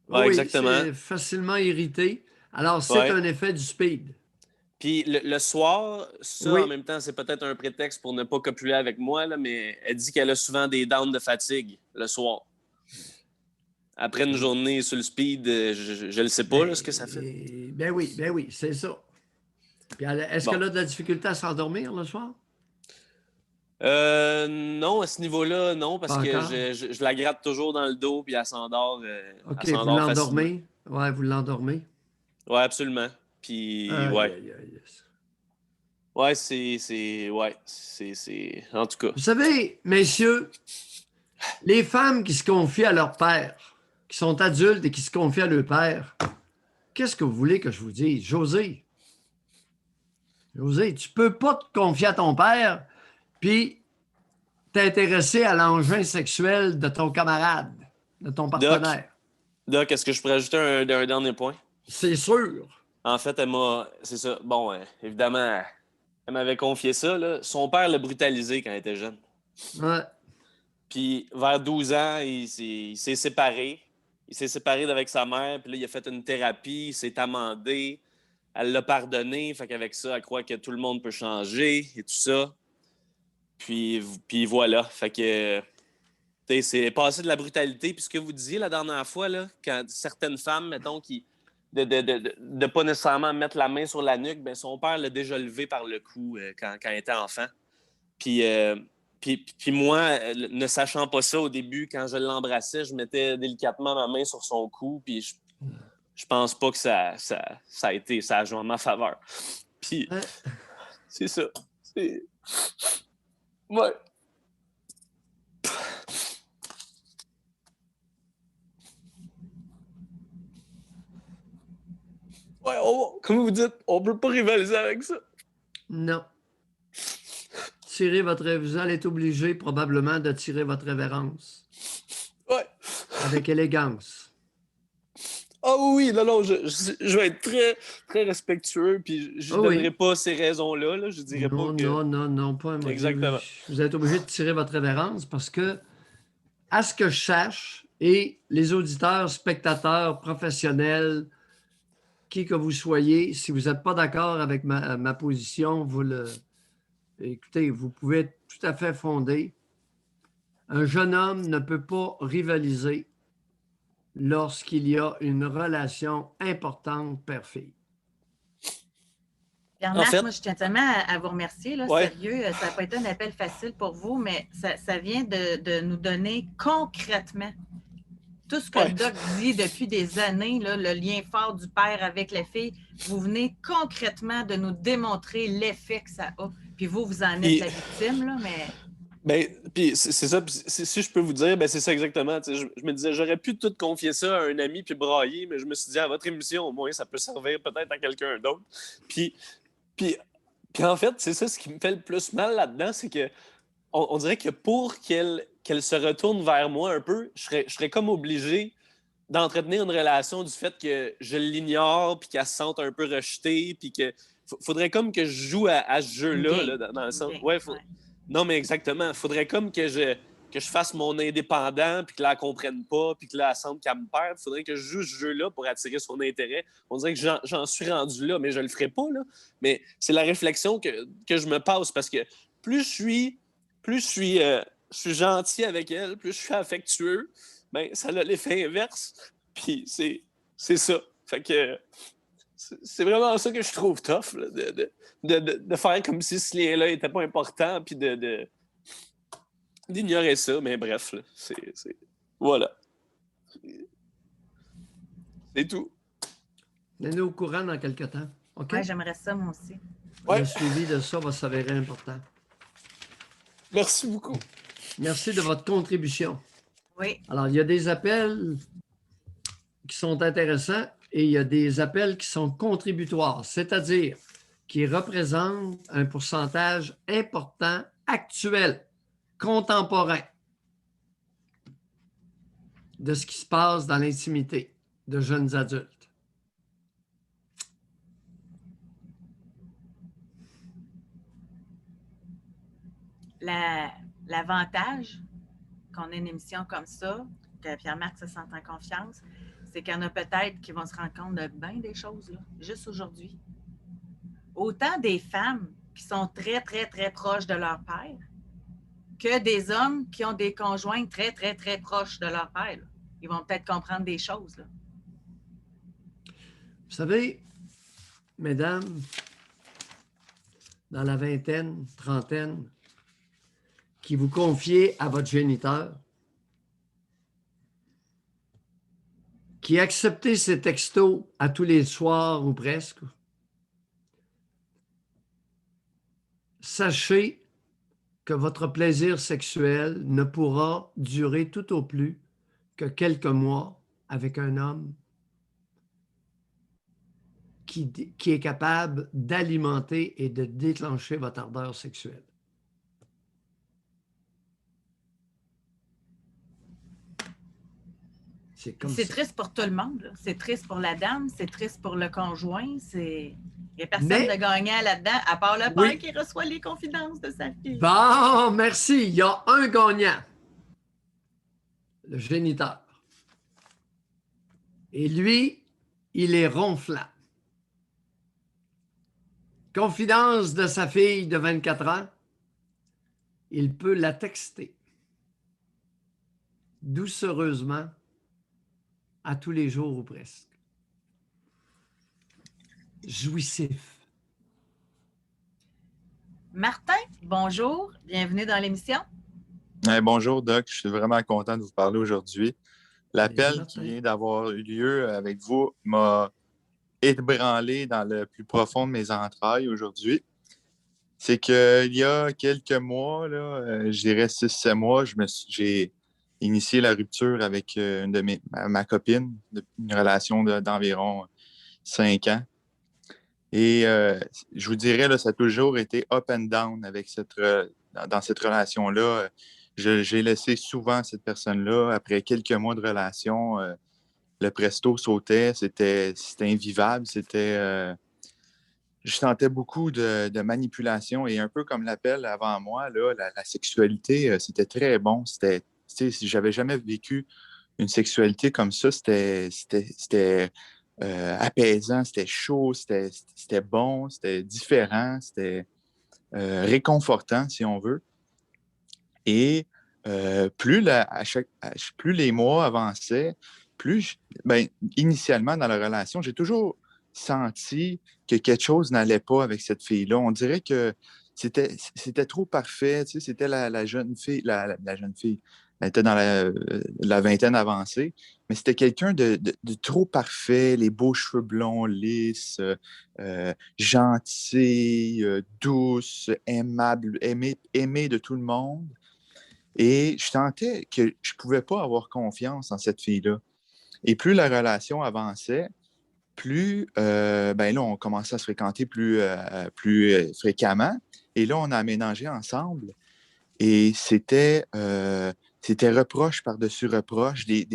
Speaker 7: Ouais,
Speaker 2: Oui,
Speaker 7: exactement.
Speaker 2: c'est facilement irrité. Alors, c'est
Speaker 7: Ouais.
Speaker 2: un effet du speed.
Speaker 7: Puis le soir, ça,
Speaker 2: Oui.
Speaker 7: en même temps, c'est peut-être un prétexte pour ne pas copuler avec moi, là, mais elle dit qu'elle a souvent des downs de fatigue le soir. Après une journée sur le speed, je ne sais pas là, ce que ça fait.
Speaker 2: Ben oui, c'est ça. Puis est-ce
Speaker 7: Bon.
Speaker 2: qu'elle a de la difficulté à s'endormir le soir?
Speaker 7: Non, à ce niveau-là, non, parce
Speaker 2: Pas
Speaker 7: que
Speaker 2: encore?
Speaker 7: je la gratte toujours dans le dos, puis elle s'endort.
Speaker 2: OK,
Speaker 7: elle
Speaker 2: vous
Speaker 7: s'endort
Speaker 2: l'endormez? Oui, vous l'endormez.
Speaker 7: facilement. Oui, absolument. Puis,
Speaker 2: Aïe,
Speaker 7: ouais.
Speaker 2: aïe, aïe.
Speaker 7: Ouais, en tout cas.
Speaker 2: Vous savez, messieurs, les femmes qui se confient à leur père, qui sont adultes et qui se confient à leur père, qu'est-ce que vous voulez que je vous dise? José, tu peux pas te confier à ton père puis t'intéresser à l'engin sexuel de ton camarade, de ton partenaire.
Speaker 7: Doc, est-ce que je pourrais ajouter un dernier point?
Speaker 2: C'est sûr.
Speaker 7: En fait, c'est ça. Bon, évidemment, elle m'avait confié ça, là. Son père l'a brutalisé quand elle était jeune.
Speaker 2: Ouais.
Speaker 7: Puis, vers 12 ans, il s'est séparé. Il s'est séparé d'avec sa mère, puis là, il a fait une thérapie, il s'est amendé. Elle l'a pardonné, fait qu'avec ça, elle croit que tout le monde peut changer et tout ça. Puis voilà. Fait que, c'est passé de la brutalité. Puis ce que vous disiez la dernière fois, là, quand certaines femmes, mettons, de pas nécessairement mettre la main sur la nuque, ben son père l'a déjà levé par le cou quand il était enfant. Puis moi, ne sachant pas ça au début, quand je l'embrassais, je mettais délicatement ma main sur son cou, puis je pense pas que ça a joué en ma faveur. Puis c'est ça. Ouais. Ouais, comme vous dites, on peut pas rivaliser avec ça.
Speaker 2: Non. Vous allez être obligé probablement de tirer votre révérence.
Speaker 7: Ouais.
Speaker 2: Avec élégance.
Speaker 7: Ah oui, non, je vais être très, très respectueux, puis je ne donnerai pas ces raisons-là. Là. Je dirais pas que...
Speaker 2: Non, pas moi.
Speaker 7: Exactement.
Speaker 2: Vous êtes obligé de tirer votre révérence parce que, à ce que je sache, et les auditeurs, spectateurs, professionnels, qui que vous soyez, si vous n'êtes pas d'accord avec ma position, écoutez, vous pouvez être tout à fait fondé. Un jeune homme ne peut pas rivaliser lorsqu'il y a une relation importante père-fille.
Speaker 1: Pierre-Marc, moi, je tiens tellement à vous remercier. Là,
Speaker 7: ouais.
Speaker 1: Sérieux, ça n'a pas été un appel facile pour vous, mais ça vient de nous donner concrètement tout ce que le Doc dit depuis des années, là, le lien fort du père avec la fille. Vous venez concrètement de nous démontrer l'effet que ça a. Puis vous en êtes la victime, là, mais...
Speaker 7: Ben, puis c'est ça. Puis si je peux vous dire, ben c'est ça exactement. Je me disais, j'aurais pu tout confier ça à un ami puis brailler, mais je me suis dit, à votre émission, au moins, ça peut servir peut-être à quelqu'un d'autre. Puis en fait, c'est ça ce qui me fait le plus mal là-dedans, c'est que on dirait que pour qu'elle se retourne vers moi un peu, je serais comme obligé d'entretenir une relation du fait que je l'ignore, puis qu'elle se sente un peu rejetée, puis que faudrait comme que je joue à ce jeu-là, là, dans le sens... Non, mais exactement. Faudrait comme que je fasse mon indépendant, puis que là, elle ne comprenne pas, puis que là, elle sente qu'elle me perd. Faudrait que je joue ce jeu-là pour attirer son intérêt. On dirait que j'en suis rendu là, mais je le ferai pas, là. Mais c'est la réflexion que je me passe, parce que plus je suis gentil avec elle, plus je suis affectueux, ben ça a l'effet inverse. Puis c'est ça. Fait que c'est vraiment ça que je trouve tough, là, de faire comme si ce lien-là n'était pas important, puis d'ignorer ça. Mais bref, là, voilà. C'est tout.
Speaker 2: Tenez-nous au courant dans quelques temps. OK?
Speaker 1: Oui, j'aimerais ça, moi aussi.
Speaker 2: Le suivi de ça va s'avérer important.
Speaker 7: Merci beaucoup.
Speaker 2: Merci de votre contribution.
Speaker 1: Oui.
Speaker 2: Alors, il y a des appels qui sont intéressants et il y a des appels qui sont contributoires, c'est-à-dire qui représentent un pourcentage important actuel, contemporain de ce qui se passe dans l'intimité de jeunes adultes.
Speaker 1: L'avantage qu'on ait une émission comme ça, que Pierre-Marc se sente en confiance, c'est qu'il y en a peut-être qui vont se rendre compte de bien des choses, là, juste aujourd'hui. Autant des femmes qui sont très, très, très proches de leur père que des hommes qui ont des conjoints très, très, très proches de leur père. Là. Ils vont peut-être comprendre des choses. Là.
Speaker 2: Vous savez, mesdames, dans la vingtaine, trentaine, qui vous confiez à votre géniteur, qui acceptez ces textos à tous les soirs ou presque, sachez que votre plaisir sexuel ne pourra durer tout au plus que quelques mois avec un homme qui est capable d'alimenter et de déclencher votre ardeur sexuelle.
Speaker 1: C'est triste pour tout le monde, là. C'est triste pour la dame, c'est triste pour le conjoint. Il n'y a personne de gagnant là-dedans, à part le père qui reçoit les confidences de sa fille.
Speaker 2: Bon, merci. Il y a un gagnant. Le géniteur. Et lui, il est ronflant. Confidence de sa fille de 24 ans, il peut la texter doucereusement à tous les jours ou presque. Jouissif.
Speaker 1: Martin, bonjour, bienvenue dans l'émission.
Speaker 8: Bonjour Doc, je suis vraiment content de vous parler aujourd'hui. L'appel
Speaker 2: Martin.
Speaker 8: qui vient d'avoir eu lieu avec vous m'a ébranlé dans le plus profond de mes entrailles aujourd'hui. C'est qu'il y a quelques mois, là, je dirais 6-7 mois, j'ai initié la rupture avec une de ma copine, une relation d'environ 5 ans. Et je vous dirais, là, ça a toujours été up and down avec dans cette relation-là. J'ai laissé souvent cette personne-là. Après quelques mois de relation, le presto sautait, c'était invivable. Je sentais beaucoup de manipulation et un peu comme l'appel avant moi, là, la sexualité, c'était très bon. J'avais jamais vécu une sexualité comme ça. C'était apaisant, c'était chaud, c'était bon, c'était différent, c'était réconfortant, si on veut. Et plus les mois avançaient, initialement dans la relation, j'ai toujours senti que quelque chose n'allait pas avec cette fille-là. On dirait que c'était trop parfait. Tu sais, c'était la jeune fille, la jeune fille. Elle était dans la vingtaine avancée, mais c'était quelqu'un de trop parfait, les beaux cheveux blonds, lisses, gentils, douce, aimable, aimée de tout le monde. Et je sentais que je ne pouvais pas avoir confiance en cette fille-là. Et plus la relation avançait, plus là, on commençait à se fréquenter plus fréquemment. Et là, on a aménagé ensemble. Et c'était reproche par-dessus reproche, des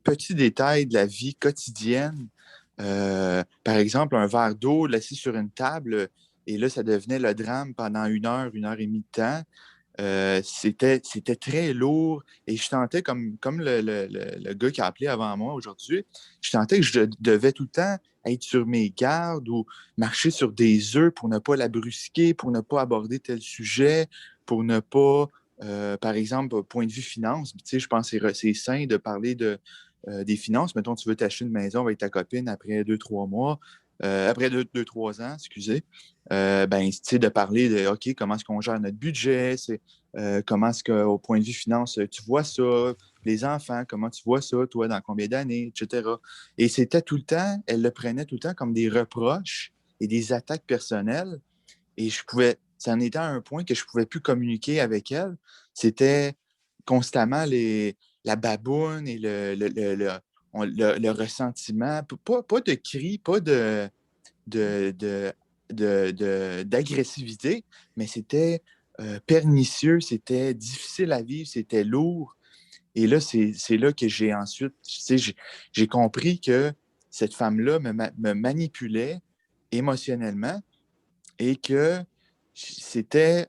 Speaker 8: petits détails de la vie quotidienne. Par exemple, un verre d'eau laissé sur une table, et là, ça devenait le drame pendant 1 heure et demie de temps. C'était très lourd et je sentais, comme le gars qui a appelé avant moi aujourd'hui, je sentais que je devais tout le temps être sur mes gardes ou marcher sur des œufs pour ne pas la brusquer, pour ne pas aborder tel sujet, pour ne pas, par exemple, point de vue finance, tu sais, je pense que c'est sain de parler des finances. Mettons, tu veux t'acheter une maison avec ta copine après 2-3 mois, après 2-3 ans, excusez. De parler de OK, comment est-ce qu'on gère notre budget, comment est-ce qu'au point de vue finance, tu vois ça, les enfants, comment tu vois ça, toi, dans combien d'années, etc. Et c'était tout le temps, elle le prenait tout le temps comme des reproches et des attaques personnelles. Et ça en était à un point que je ne pouvais plus communiquer avec elle. C'était constamment la baboune et le ressentiment, pas de cris, pas d'agressivité, mais c'était pernicieux, c'était difficile à vivre, c'était lourd. Et là, c'est là que j'ai ensuite, j'ai compris que cette femme-là me manipulait émotionnellement et que c'était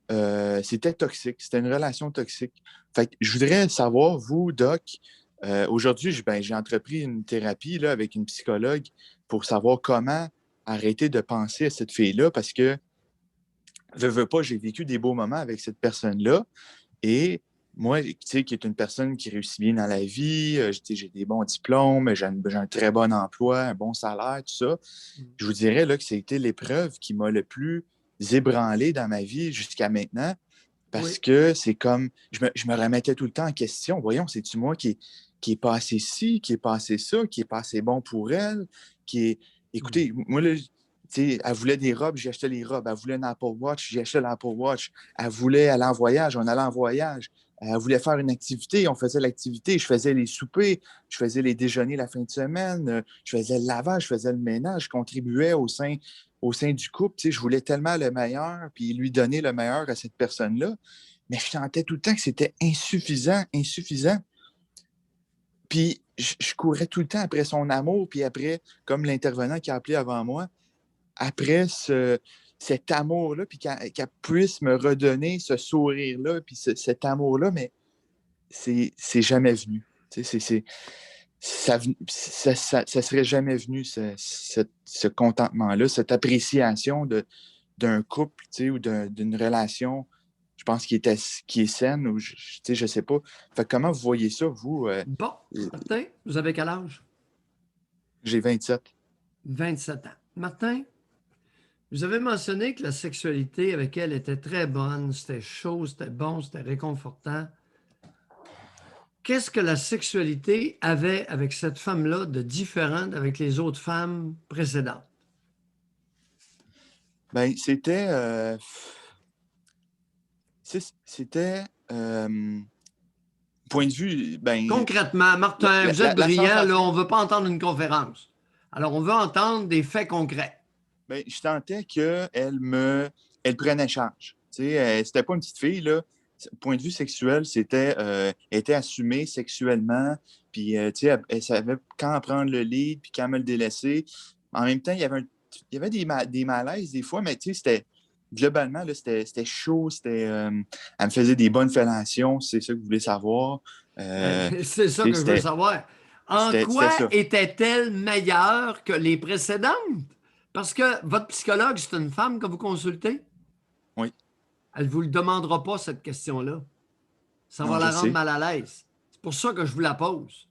Speaker 8: toxique, c'était une relation toxique. Fait que je voudrais savoir, vous, Doc, aujourd'hui, j'ai entrepris une thérapie là, avec une psychologue pour savoir comment arrêter de penser à cette fille-là parce que, veux pas, j'ai vécu des beaux moments avec cette personne-là et moi, tu sais, qui est une personne qui réussit bien dans la vie, j'ai des bons diplômes, j'ai un très bon emploi, un bon salaire, tout ça. Je vous dirais là, que c'était l'épreuve qui m'a le plus ébranlé dans ma vie jusqu'à maintenant parce que c'est comme, je me remettais tout le temps en question. Voyons, c'est-tu moi qui est pas assez ci, qui est pas assez ça, qui est pas assez bon pour elle, qui est... Écoutez, moi, là, elle voulait des robes, j'ai acheté les robes. Elle voulait un Apple Watch, j'ai acheté l'Apple Watch. Elle voulait aller en voyage, on allait en voyage. Elle voulait faire une activité, on faisait l'activité. Je faisais les soupers, je faisais les déjeuners la fin de semaine, je faisais le lavage, je faisais le ménage, je contribuais au sein du couple. Je voulais tellement le meilleur, puis lui donner le meilleur à cette personne-là. Mais je sentais tout le temps que c'était insuffisant. Puis je courais tout le temps après son amour, puis après, comme l'intervenant qui a appelé avant moi, après cet amour-là, puis qu'elle puisse me redonner ce sourire-là, puis cet amour-là, mais c'est jamais venu. Ça serait jamais venu, ce contentement-là, cette appréciation d'un couple, ou d'une relation, je pense, qui est saine, ou je sais pas. Fait, comment vous voyez ça, vous?
Speaker 2: Bon, Martin, vous avez quel âge?
Speaker 8: J'ai 27.
Speaker 2: 27 ans. Martin, vous avez mentionné que la sexualité avec elle était très bonne, c'était chaud, c'était bon, c'était réconfortant. Qu'est-ce que la sexualité avait avec cette femme-là de différent avec les autres femmes précédentes?
Speaker 8: Bien, c'était... point de vue... Ben,
Speaker 2: concrètement, Martin, vous êtes brillant, là, on ne veut pas entendre une conférence. Alors, on veut entendre des faits concrets.
Speaker 8: Bien, je sentais qu'elle prenait charge. C'était pas une petite fille, là. Point de vue sexuel, elle était assumée sexuellement, puis elle savait quand prendre le lead, puis quand me le délaisser. En même temps, il y avait des malaises des fois, mais c'était globalement, là, c'était chaud, elle me faisait des bonnes fellations, c'est ça que vous voulez savoir.
Speaker 2: C'est ça que je veux savoir. En quoi était-elle meilleure que les précédentes? Parce que votre psychologue, c'est une femme que vous consultez?
Speaker 8: Oui.
Speaker 2: Elle ne vous le demandera pas, cette question-là. Ça va la rendre mal à l'aise. C'est pour ça que je vous la pose.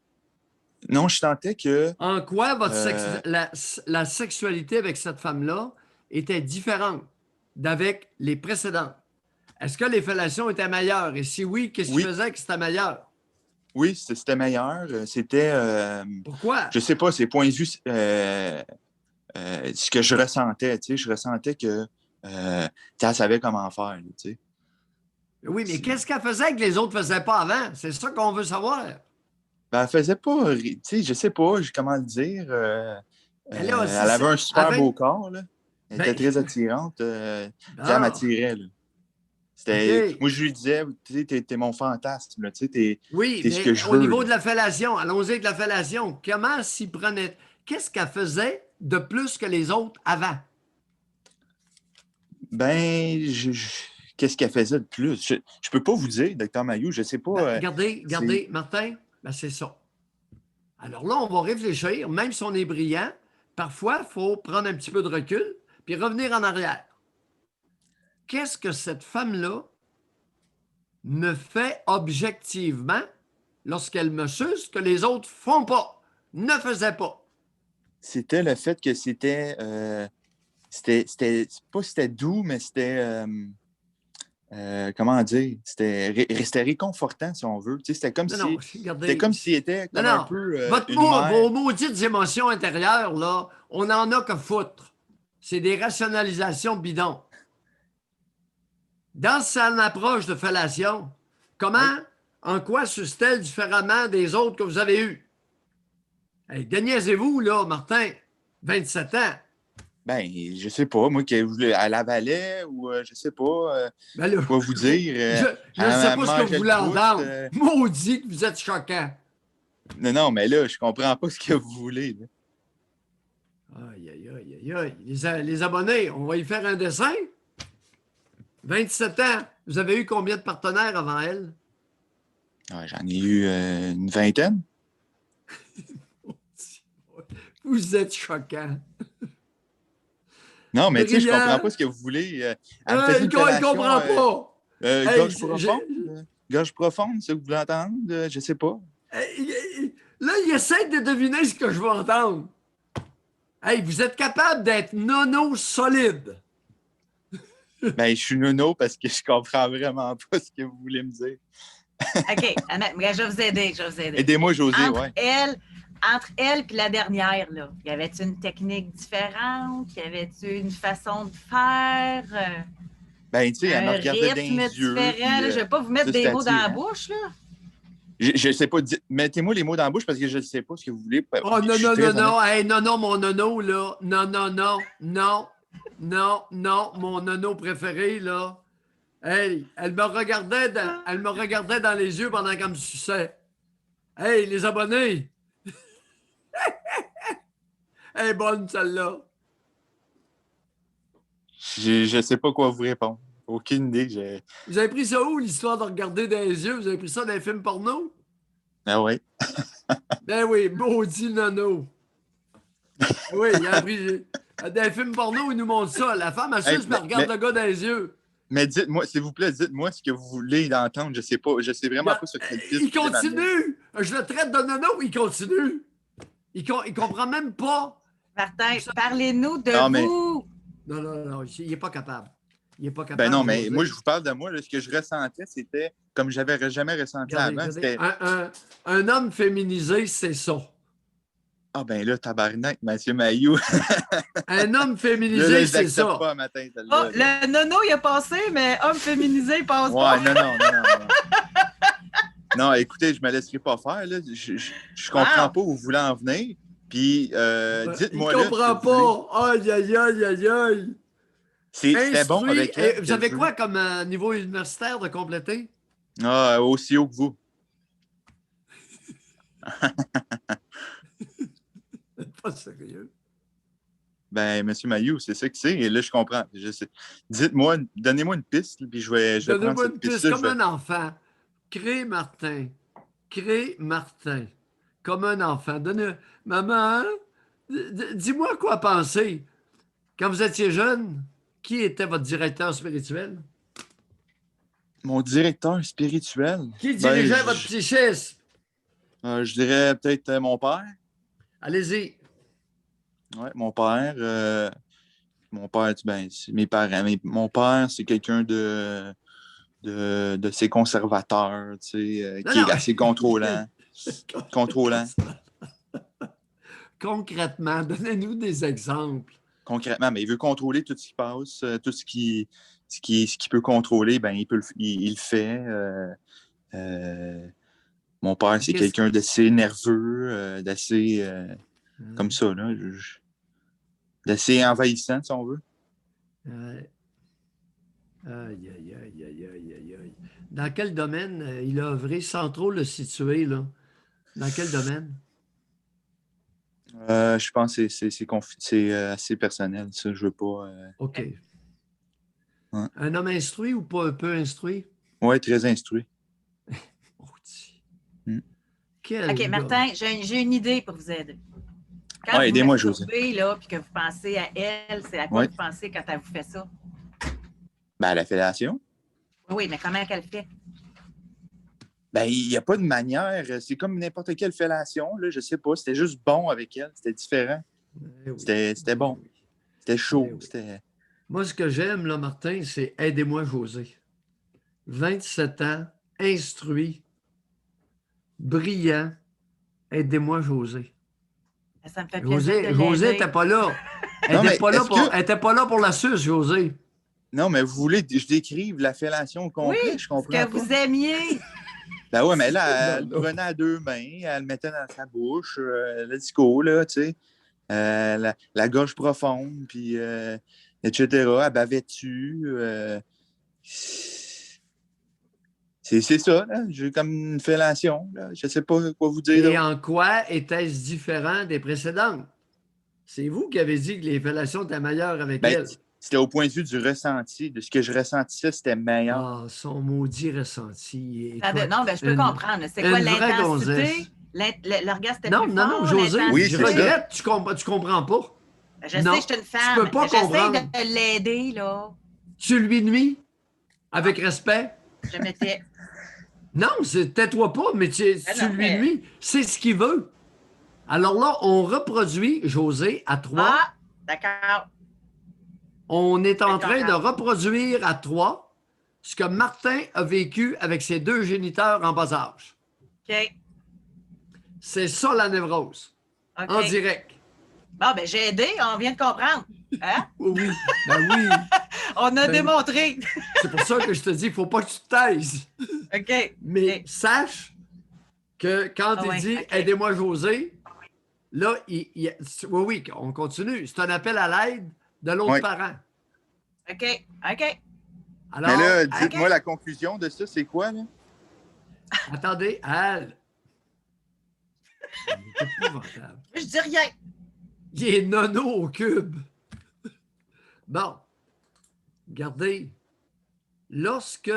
Speaker 8: Non, je sentais que...
Speaker 2: En quoi la sexualité avec cette femme-là était différente d'avec les précédentes? Est-ce que les fellations étaient meilleures? Et si oui, qu'est-ce qui faisait que c'était meilleur?
Speaker 8: Oui, c'était meilleur. C'était...
Speaker 2: Pourquoi?
Speaker 8: Je sais pas, c'est point de vue... ce que je ressentais, je ressentais que elle savait comment faire,
Speaker 2: Oui, mais qu'est-ce qu'elle faisait que les autres ne faisaient pas avant? C'est ça qu'on veut savoir.
Speaker 8: Ben, elle faisait pas, je sais pas comment le dire. Elle avait un super beau corps, là. Elle était très attirante. Elle m'attirait, là. Moi, je lui disais, t'es mon fantasme, là,
Speaker 2: oui, mais ce que je veux, au niveau de la fellation, allons-y avec la fellation. Comment s'y prenait? Qu'est-ce qu'elle faisait de plus que les autres avant?
Speaker 8: Ben, qu'est-ce qu'elle faisait de plus? Je ne peux pas vous dire, Dr. Mailloux, je ne sais pas.
Speaker 2: Regardez, Martin, ben c'est ça. Alors là, on va réfléchir, même si on est brillant, parfois, il faut prendre un petit peu de recul puis revenir en arrière. Qu'est-ce que cette femme-là me fait objectivement lorsqu'elle me suce que les autres ne font pas, ne faisaient pas?
Speaker 8: C'était le fait que c'était pas c'était doux, mais c'était comment dire? C'était réconfortant, si on veut. C'était comme s'il était comme un peu.
Speaker 2: Vos maudites émotions intérieures, là, on n'en a que foutre. C'est des rationalisations bidons. Dans son approche de fellation, en quoi suce-t-elle différemment des autres que vous avez eus? Hey, déniaisez-vous, là, Martin, 27 ans.
Speaker 8: Ben, je sais pas, moi, elle avalait ou je sais pas quoi vous dire.
Speaker 2: Je ne sais pas ce que vous voulez entendre. Maudit que vous êtes choquant.
Speaker 8: Non, mais là, je comprends pas ce que vous voulez. Là.
Speaker 2: Aïe. Les abonnés, on va y faire un dessin. 27 ans, vous avez eu combien de partenaires avant elle?
Speaker 8: J'en ai eu une vingtaine.
Speaker 2: Vous êtes choquant.
Speaker 8: Non, mais tu sais, je comprends pas ce que vous voulez.
Speaker 2: Il comprend pas.
Speaker 8: Gorge profonde, c'est ce que vous voulez entendre? Je sais pas.
Speaker 2: Là, il essaie de deviner ce que je veux entendre. Hey, vous êtes capable d'être nono solide.
Speaker 8: Ben, je suis nono parce que je comprends vraiment pas ce que vous voulez me dire.
Speaker 1: OK, Annette, je vais vous aider.
Speaker 8: Aidez-moi, José,
Speaker 1: entre elle, entre elle et la dernière, là, y avait-tu une technique différente? Y avait-tu une façon de faire?
Speaker 8: Ben, tu sais, elle me
Speaker 1: Un
Speaker 8: regardait dans
Speaker 1: rythme
Speaker 8: les yeux.
Speaker 1: différent? Là, je ne vais pas vous mettre
Speaker 8: ça,
Speaker 1: des
Speaker 8: c'était
Speaker 1: mots dans la
Speaker 8: attirant.
Speaker 1: bouche, là.
Speaker 8: Je sais pas, mettez-moi les mots dans la bouche parce que je ne sais pas ce que vous voulez.
Speaker 2: Oh
Speaker 8: Je
Speaker 2: non,
Speaker 8: suis
Speaker 2: non,
Speaker 8: très
Speaker 2: non,
Speaker 8: honnête.
Speaker 2: non, hey, non, mon nono, là. Non, mon nono préféré, là. Hey, elle me regardait dans les yeux pendant qu'elle me suçait. Hey, les abonnés! Elle est bonne, celle-là.
Speaker 8: Je sais pas quoi vous répondre. Aucune idée.
Speaker 2: Vous avez pris ça où, l'histoire de regarder dans les yeux? Vous avez pris ça dans les films porno?
Speaker 8: Ah ouais.
Speaker 2: Ben oui, maudit nono. Oui, il a pris... Dans les films porno, ils nous montrent ça. La femme, elle suce, mais elle regarde le gars dans les yeux.
Speaker 8: Mais dites-moi, s'il vous plaît, dites-moi ce que vous voulez entendre. Je sais pas. Je sais vraiment pas sur quelle piste.
Speaker 2: Il continue! Je le traite de nono, il continue. Il comprend même pas.
Speaker 1: Martin, parlez-nous de
Speaker 8: Non, mais-
Speaker 1: vous.
Speaker 2: Non, il n'est pas capable. Il n'est pas capable.
Speaker 8: Ben non, mais
Speaker 2: José.
Speaker 8: moi, je vous parle de moi. Là, ce que je ressentais, c'était comme j'avais jamais ressenti
Speaker 2: Regardez,
Speaker 8: avant.
Speaker 2: regardez.
Speaker 8: C'était
Speaker 2: Un homme féminisé, c'est ça.
Speaker 8: ah ben là, tabarnak, Mathieu Mailloux.
Speaker 2: Un homme
Speaker 8: Là,
Speaker 2: féminisé,
Speaker 8: je
Speaker 2: c'est
Speaker 8: l'accepte
Speaker 2: ça.
Speaker 8: pas matin,
Speaker 1: Oh,
Speaker 8: celle-là.
Speaker 1: le nono, il a passé, mais homme féminisé, il passe
Speaker 8: Ouais,
Speaker 1: pas.
Speaker 8: non. Non, écoutez, je me laisserai pas faire. Là. Je comprends pas où vous voulez en venir. Puis, dites-moi
Speaker 2: Il
Speaker 8: là.
Speaker 2: comprend
Speaker 8: ce que vous voulez.
Speaker 2: pas. Aïe.
Speaker 8: C'était bon
Speaker 2: Instruit.
Speaker 8: avec
Speaker 2: Et
Speaker 8: elle.
Speaker 2: vous avez quoi comme niveau universitaire de compléter?
Speaker 8: Ah, aussi haut que vous.
Speaker 2: Pas sérieux.
Speaker 8: Ben, M. Mailloux, c'est ça que c'est. Et là, je comprends. Je sais. Dites-moi, donnez-moi une piste, puis je vais prendre
Speaker 2: Donnez-moi
Speaker 8: cette
Speaker 2: une piste
Speaker 8: piste-là.
Speaker 2: comme un enfant. Crée Martin. Comme un enfant. Maman, dis-moi quoi penser. Quand vous étiez jeune, qui était votre directeur spirituel?
Speaker 8: Mon directeur spirituel.
Speaker 2: Qui
Speaker 8: Ben,
Speaker 2: dirigeait votre psychisme?
Speaker 8: je dirais peut-être mon père.
Speaker 2: Allez-y.
Speaker 8: Ouais, mon père. Ben, c'est mes parents. Mon père, c'est quelqu'un de ces conservateurs, tu sais, qui
Speaker 2: Non.
Speaker 8: est assez contrôlant.
Speaker 2: Concrètement, donnez-nous des exemples.
Speaker 8: Concrètement, mais il veut contrôler tout ce qui passe, tout ce qui peut contrôler, ben il le fait. Mon père, c'est quelqu'un d'assez nerveux, d'assez comme ça, là, d'assez envahissant, si on veut.
Speaker 2: Aïe. Dans quel domaine il a œuvré sans trop le situer, là? Dans quel domaine?
Speaker 8: Je pense que c'est assez personnel, ça. Je veux pas.
Speaker 2: OK.
Speaker 8: Ouais.
Speaker 2: Un homme instruit ou pas peu instruit?
Speaker 8: Oui, très instruit.
Speaker 1: OK, Martin, j'ai une idée pour vous aider. Quand
Speaker 8: Ouais,
Speaker 1: vous
Speaker 8: aidez-moi,
Speaker 1: masturbez, là, puis que vous pensez à elle, c'est à quoi
Speaker 8: Ouais.
Speaker 1: vous pensez quand elle vous fait ça?
Speaker 8: Ben, à la fellation.
Speaker 1: Oui, mais comment qu'elle fait?
Speaker 8: Ben, il n'y a pas de manière. C'est comme n'importe quelle fellation, là. Je sais pas. C'était juste bon avec elle. C'était différent.
Speaker 2: Eh oui.
Speaker 8: C'était bon. C'était chaud.
Speaker 2: Eh oui.
Speaker 8: C'était...
Speaker 2: Moi, ce que j'aime, là, Martin, c'est aidez-moi, José. 27 ans, instruit, brillant. Aidez-moi, José.
Speaker 1: Ça me fait plaisir de
Speaker 2: José
Speaker 1: l'aider.
Speaker 2: n'était pas là. Elle
Speaker 8: Non, mais
Speaker 2: n'était pas là pour la suce, José.
Speaker 8: Non, mais vous voulez que je décrive la fellation au complet?
Speaker 1: Oui,
Speaker 8: je
Speaker 1: ce
Speaker 8: comprends
Speaker 1: que
Speaker 8: pas.
Speaker 1: vous aimiez.
Speaker 8: Ben ouais, mais là, elle
Speaker 2: Non.
Speaker 8: prenait à deux mains, elle le mettait dans sa bouche, let's go, là, tu sais. La gorge profonde, puis etc. Elle bavait dessus. C'est ça, là. J'ai comme une fellation, là. Je sais pas quoi vous dire.
Speaker 2: Et
Speaker 8: d'autre.
Speaker 2: en quoi était-ce différent des précédentes? C'est vous qui avez dit que les fellations étaient meilleures avec
Speaker 8: Ben,
Speaker 2: elle.
Speaker 8: c'était au point de vue du ressenti. De ce que je ressentissais, c'était meilleur.
Speaker 2: Ah, son maudit ressenti. Écoute,
Speaker 1: Non, ben, je peux
Speaker 2: une-
Speaker 1: comprendre. C'est quoi
Speaker 2: une vraie
Speaker 1: l'intensité?
Speaker 2: gonzesse.
Speaker 1: L'orgasme était
Speaker 2: Non,
Speaker 1: plus
Speaker 2: non,
Speaker 1: fort,
Speaker 2: José,
Speaker 1: l'intensité?
Speaker 8: Oui,
Speaker 2: je
Speaker 8: c'est ça.
Speaker 2: regrette, tu comprends pas.
Speaker 1: Je
Speaker 2: Non,
Speaker 1: sais, je suis une
Speaker 2: tu
Speaker 1: femme.
Speaker 2: peux pas
Speaker 1: J'essaie
Speaker 2: comprendre.
Speaker 1: de l'aider, là.
Speaker 2: Tu lui nuis avec respect.
Speaker 1: Je m'étais...
Speaker 2: Non, tais-toi pas, mais tu
Speaker 1: non,
Speaker 2: lui
Speaker 1: mais-
Speaker 2: nuis. C'est ce qu'il veut. Alors là, on reproduit, José, à 3.
Speaker 1: Ah, d'accord.
Speaker 2: On est en train de
Speaker 1: D'accord.
Speaker 2: reproduire à 3 ce que Martin a vécu avec ses 2 géniteurs en bas âge.
Speaker 1: OK.
Speaker 2: C'est ça la névrose.
Speaker 1: OK.
Speaker 2: En direct.
Speaker 1: Bon, ben j'ai aidé, on vient de comprendre. Hein?
Speaker 2: Oui, ben oui.
Speaker 1: On a
Speaker 2: Ben,
Speaker 1: démontré.
Speaker 2: C'est pour ça que je te dis, il ne faut pas que tu te taises.
Speaker 1: OK.
Speaker 2: Mais
Speaker 1: OK.
Speaker 2: sache que quand
Speaker 1: Ah
Speaker 2: il
Speaker 1: ouais,
Speaker 2: dit
Speaker 1: OK.
Speaker 2: aidez-moi José, là, oui, on continue. C'est un appel à l'aide de l'autre
Speaker 8: Oui.
Speaker 2: parent.
Speaker 1: OK. OK.
Speaker 2: Alors,
Speaker 8: Mais là,
Speaker 1: OK.
Speaker 8: dites-moi la conclusion de ça, c'est quoi, là?
Speaker 2: attendez, Al. C'est épouvantable.
Speaker 1: Je dis rien.
Speaker 2: Il est nono au cube. Bon, regardez. Lorsque,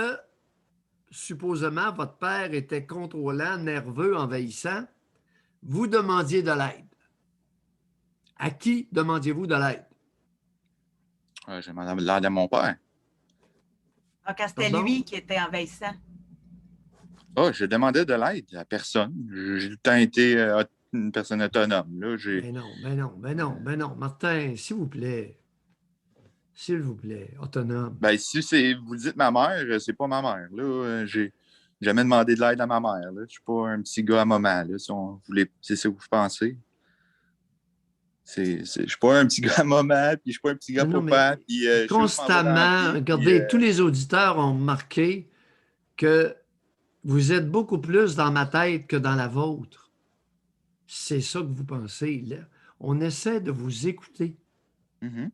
Speaker 2: supposément, votre père était contrôlant, nerveux, envahissant, vous demandiez de l'aide. À qui demandiez-vous de l'aide?
Speaker 8: J'ai demandé l'aide à mon père.
Speaker 1: Donc, c'était
Speaker 2: Pardon?
Speaker 1: lui qui était envahissant.
Speaker 8: Ah, je demandais de l'aide à personne. J'ai tout le temps été une personne autonome. Là,
Speaker 2: Ben non. Martin, s'il vous plaît. S'il vous plaît, autonome.
Speaker 8: Ben, si vous dites ma mère, c'est pas ma mère. Là, j'ai jamais demandé de l'aide à ma mère. Là. Je suis pas un petit gars à maman. Là, si on voulait, c'est ça que vous pensez. Je suis pas un petit gars à maman, puis je suis pas un petit gars
Speaker 2: Non,
Speaker 8: papa.
Speaker 2: mais
Speaker 8: Puis, je
Speaker 2: constamment,
Speaker 8: m'en vais dans la vie,
Speaker 2: regardez,
Speaker 8: puis,
Speaker 2: tous les auditeurs ont remarqué que vous êtes beaucoup plus dans ma tête que dans la vôtre. C'est ça que vous pensez. Là. On essaie de vous écouter.
Speaker 8: Mais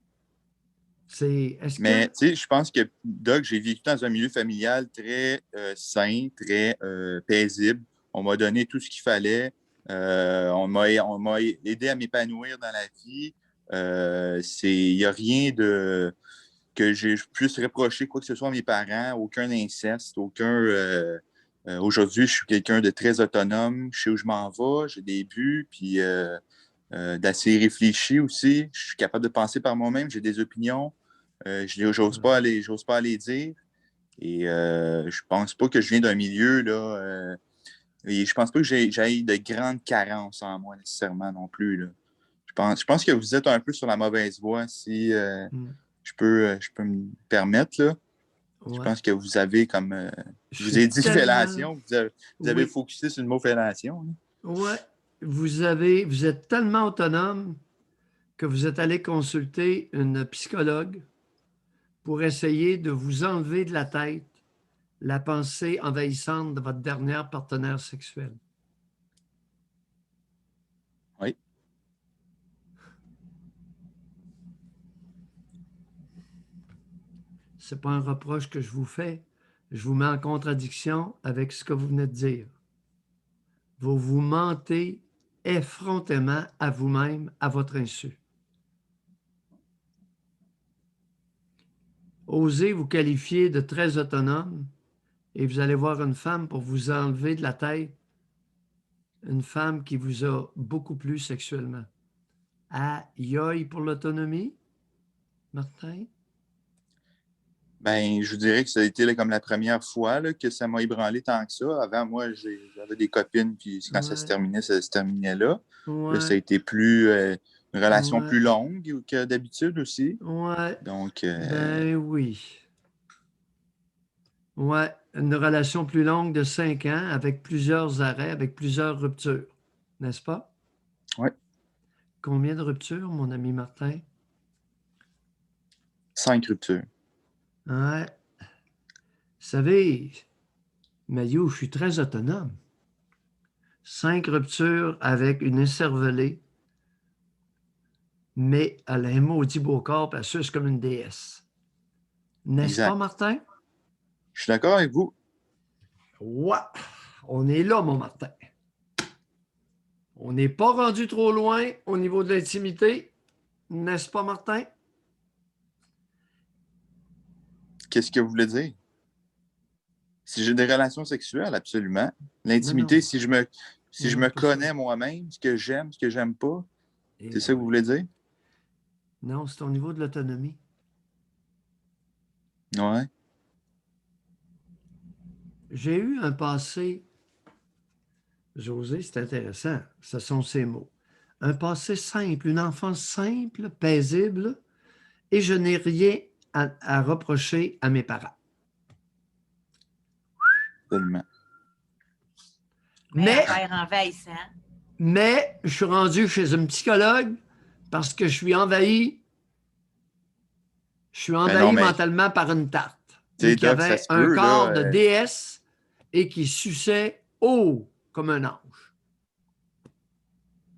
Speaker 8: tu sais, je pense que, Doc, j'ai vécu dans un milieu familial très sain, très paisible. On m'a donné tout ce qu'il fallait. On m'a aidé à m'épanouir dans la vie. Il n'y a rien que je puisse reprocher quoi que ce soit à mes parents, aucun inceste, aujourd'hui, je suis quelqu'un de très autonome. Je sais où je m'en vais, j'ai des buts, puis d'assez réfléchi aussi. Je suis capable de penser par moi-même, j'ai des opinions. J'ose pas aller dire. Et je pense pas que je viens d'un milieu, là. Et je pense pas que j'ai de grandes carences en moi, nécessairement, non plus, là. Je pense que vous êtes un peu sur la mauvaise voie, si je peux me permettre, là.
Speaker 2: Ouais.
Speaker 8: Je pense que vous avez comme... je vous ai dit fellation, vous avez focusé sur le mot fellation.
Speaker 2: Oui, vous êtes tellement autonome que vous êtes allé consulter une psychologue pour essayer de vous enlever de la tête la pensée envahissante de votre dernière partenaire sexuel.
Speaker 8: Oui.
Speaker 2: Ce n'est pas un reproche que je vous fais. Je vous mets en contradiction avec ce que vous venez de dire. Vous vous mentez effrontément à vous-même, à votre insu. Osez vous qualifier de très autonome et vous allez voir une femme pour vous enlever de la tête, une femme qui vous a beaucoup plu sexuellement. Aïe aïe pour l'autonomie, Martin?
Speaker 8: Ben, je vous dirais que ça a été là, comme la première fois là, que ça m'a ébranlé tant que ça. Avant, moi, j'avais des copines, puis quand ça se terminait là.
Speaker 2: Ouais.
Speaker 8: Là, ça a été une relation plus longue que d'habitude aussi.
Speaker 2: Ouais.
Speaker 8: Donc,
Speaker 2: ben oui. Ouais, une relation plus longue de 5 ans avec plusieurs arrêts, avec plusieurs ruptures, n'est-ce pas?
Speaker 8: Oui.
Speaker 2: Combien de ruptures, mon ami Martin?
Speaker 8: 5 ruptures.
Speaker 2: Ouais. Vous savez, Maillot, je suis très autonome. 5 ruptures avec une écervelée, mais elle a un maudit beau corps, puis elle suce comme une déesse. N'est-ce pas, Martin?
Speaker 8: Je suis d'accord avec vous.
Speaker 2: Ouais. On est là, mon Martin. On n'est pas rendu trop loin au niveau de l'intimité. N'est-ce pas, Martin?
Speaker 8: Qu'est-ce que vous voulez dire? Si j'ai des relations sexuelles, absolument. L'intimité, si je me connais moi-même, ce que j'aime pas, c'est ça que vous voulez dire?
Speaker 2: Non, c'est au niveau de l'autonomie.
Speaker 8: Ouais.
Speaker 2: J'ai eu un passé, José, c'est intéressant, ce sont ces mots. Un passé simple, une enfance simple, paisible, et je n'ai rien à reprocher à mes parents.
Speaker 8: Absolument.
Speaker 1: Mais un père envahissant.
Speaker 2: Mais je suis rendu chez un psychologue parce que je suis envahi. Je suis envahi
Speaker 8: non, mais-
Speaker 2: mentalement par une tarte.
Speaker 8: Tu sais,
Speaker 2: Qui
Speaker 8: Doc,
Speaker 2: avait
Speaker 8: ça se
Speaker 2: un
Speaker 8: peut,
Speaker 2: corps
Speaker 8: là,
Speaker 2: de déesse et qui suçait haut comme un ange.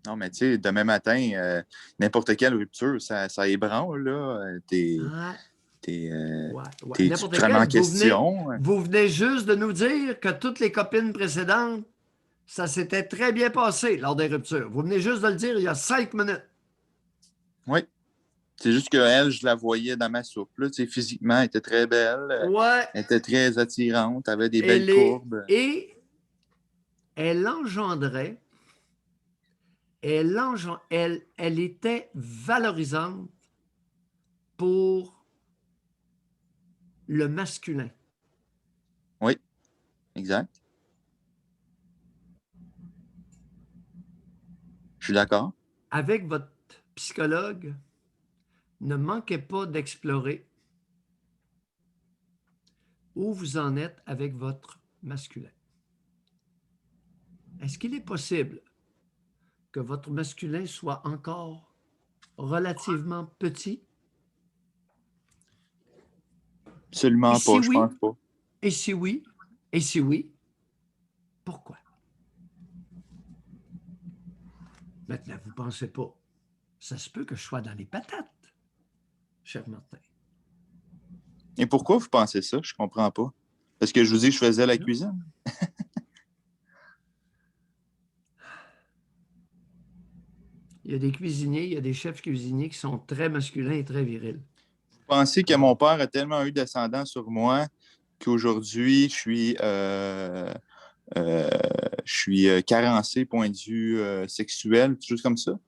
Speaker 8: Non, mais tu sais, demain matin, n'importe quelle rupture, ça ébranle, là. T'es,
Speaker 2: Ouais,
Speaker 8: tu
Speaker 2: n'importe
Speaker 8: te remets en
Speaker 2: quel.
Speaker 8: question.
Speaker 2: Vous venez juste de nous dire que toutes les copines précédentes, ça s'était très bien passé lors des ruptures. Vous venez juste de le dire il y a 5 minutes.
Speaker 8: Oui. C'est juste qu'elle, je la voyais dans ma soupe. Là. Tu sais, physiquement, elle était très belle.
Speaker 2: Ouais.
Speaker 8: Elle était très attirante. Elle avait des belles
Speaker 2: Elle
Speaker 8: courbes.
Speaker 2: Et elle engendrait, elle était valorisante pour le masculin.
Speaker 8: Oui, exact. Je suis d'accord.
Speaker 2: Avec votre psychologue, ne manquez pas d'explorer où vous en êtes avec votre masculin. Est-ce qu'il est possible que votre masculin soit encore relativement petit?
Speaker 8: Absolument
Speaker 2: Et
Speaker 8: pas,
Speaker 2: si
Speaker 8: je
Speaker 2: oui?
Speaker 8: pense pas.
Speaker 2: Et si oui, pourquoi? Maintenant, vous ne pensez pas. Ça se peut que je sois dans les patates, cher Martin.
Speaker 8: Et pourquoi vous pensez ça? Je comprends pas. Parce que je vous dis que je faisais la cuisine.
Speaker 2: Il y a des cuisiniers, il y a des chefs cuisiniers qui sont très masculins et très virils.
Speaker 8: Vous pensez que mon père a tellement eu d'ascendant sur moi qu'aujourd'hui, je suis carencé, point de vue sexuel, quelque chose comme ça?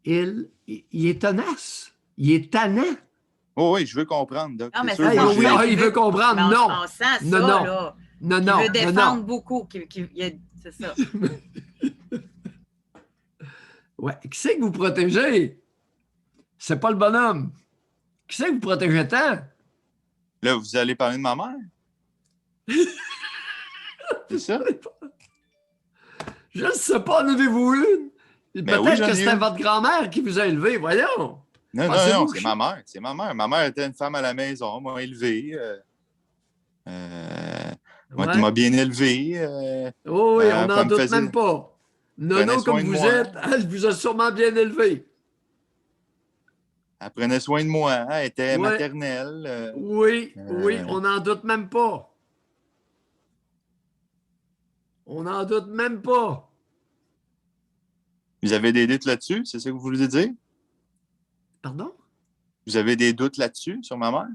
Speaker 2: Il est tenace. Il est tannant.
Speaker 8: Oh oui, je veux comprendre, Doc.
Speaker 1: Non, mais
Speaker 8: C'est
Speaker 1: ça,
Speaker 8: sûr,
Speaker 2: Ah,
Speaker 8: moi,
Speaker 2: oui,
Speaker 8: j'ai-
Speaker 2: il veut comprendre.
Speaker 1: Mais
Speaker 2: Non.
Speaker 1: on sent
Speaker 2: Non,
Speaker 1: ça,
Speaker 2: non.
Speaker 1: là.
Speaker 2: Non,
Speaker 1: Il
Speaker 2: non.
Speaker 1: veut défendre
Speaker 2: non.
Speaker 1: beaucoup. C'est ça.
Speaker 2: Ouais. Qui c'est que vous protégez? C'est pas le bonhomme. Qui c'est que vous protégez tant?
Speaker 8: Là, vous allez parler de ma mère? C'est ça?
Speaker 2: Je ne sais pas, en avez-vous une?
Speaker 8: Ben oui,
Speaker 2: Peut-être
Speaker 8: j'en
Speaker 2: que
Speaker 8: ai
Speaker 2: c'était
Speaker 8: une.
Speaker 2: votre grand-mère qui vous a élevé, voyons.
Speaker 8: Non,
Speaker 2: Pensez-vous que
Speaker 8: c'est
Speaker 2: je-
Speaker 8: ma mère. C'est ma mère. Ma mère était une femme à la maison, m'a élevé.
Speaker 2: Ouais.
Speaker 8: M'a bien élevé.
Speaker 2: Oh oui, on n'en
Speaker 8: elle me
Speaker 2: doute
Speaker 8: faisait-
Speaker 2: même pas.
Speaker 8: prenait
Speaker 2: Nono,
Speaker 8: soin
Speaker 2: comme
Speaker 8: de
Speaker 2: vous
Speaker 8: moi.
Speaker 2: êtes, elle vous a sûrement bien élevé.
Speaker 8: Elle prenait soin de moi. Elle était
Speaker 2: Ouais.
Speaker 8: maternelle.
Speaker 2: Oui, on n'en doute même pas. On n'en doute même pas.
Speaker 8: Vous avez des doutes là-dessus? C'est ça que vous voulez dire?
Speaker 2: Pardon?
Speaker 8: Vous avez des doutes là-dessus, sur ma mère?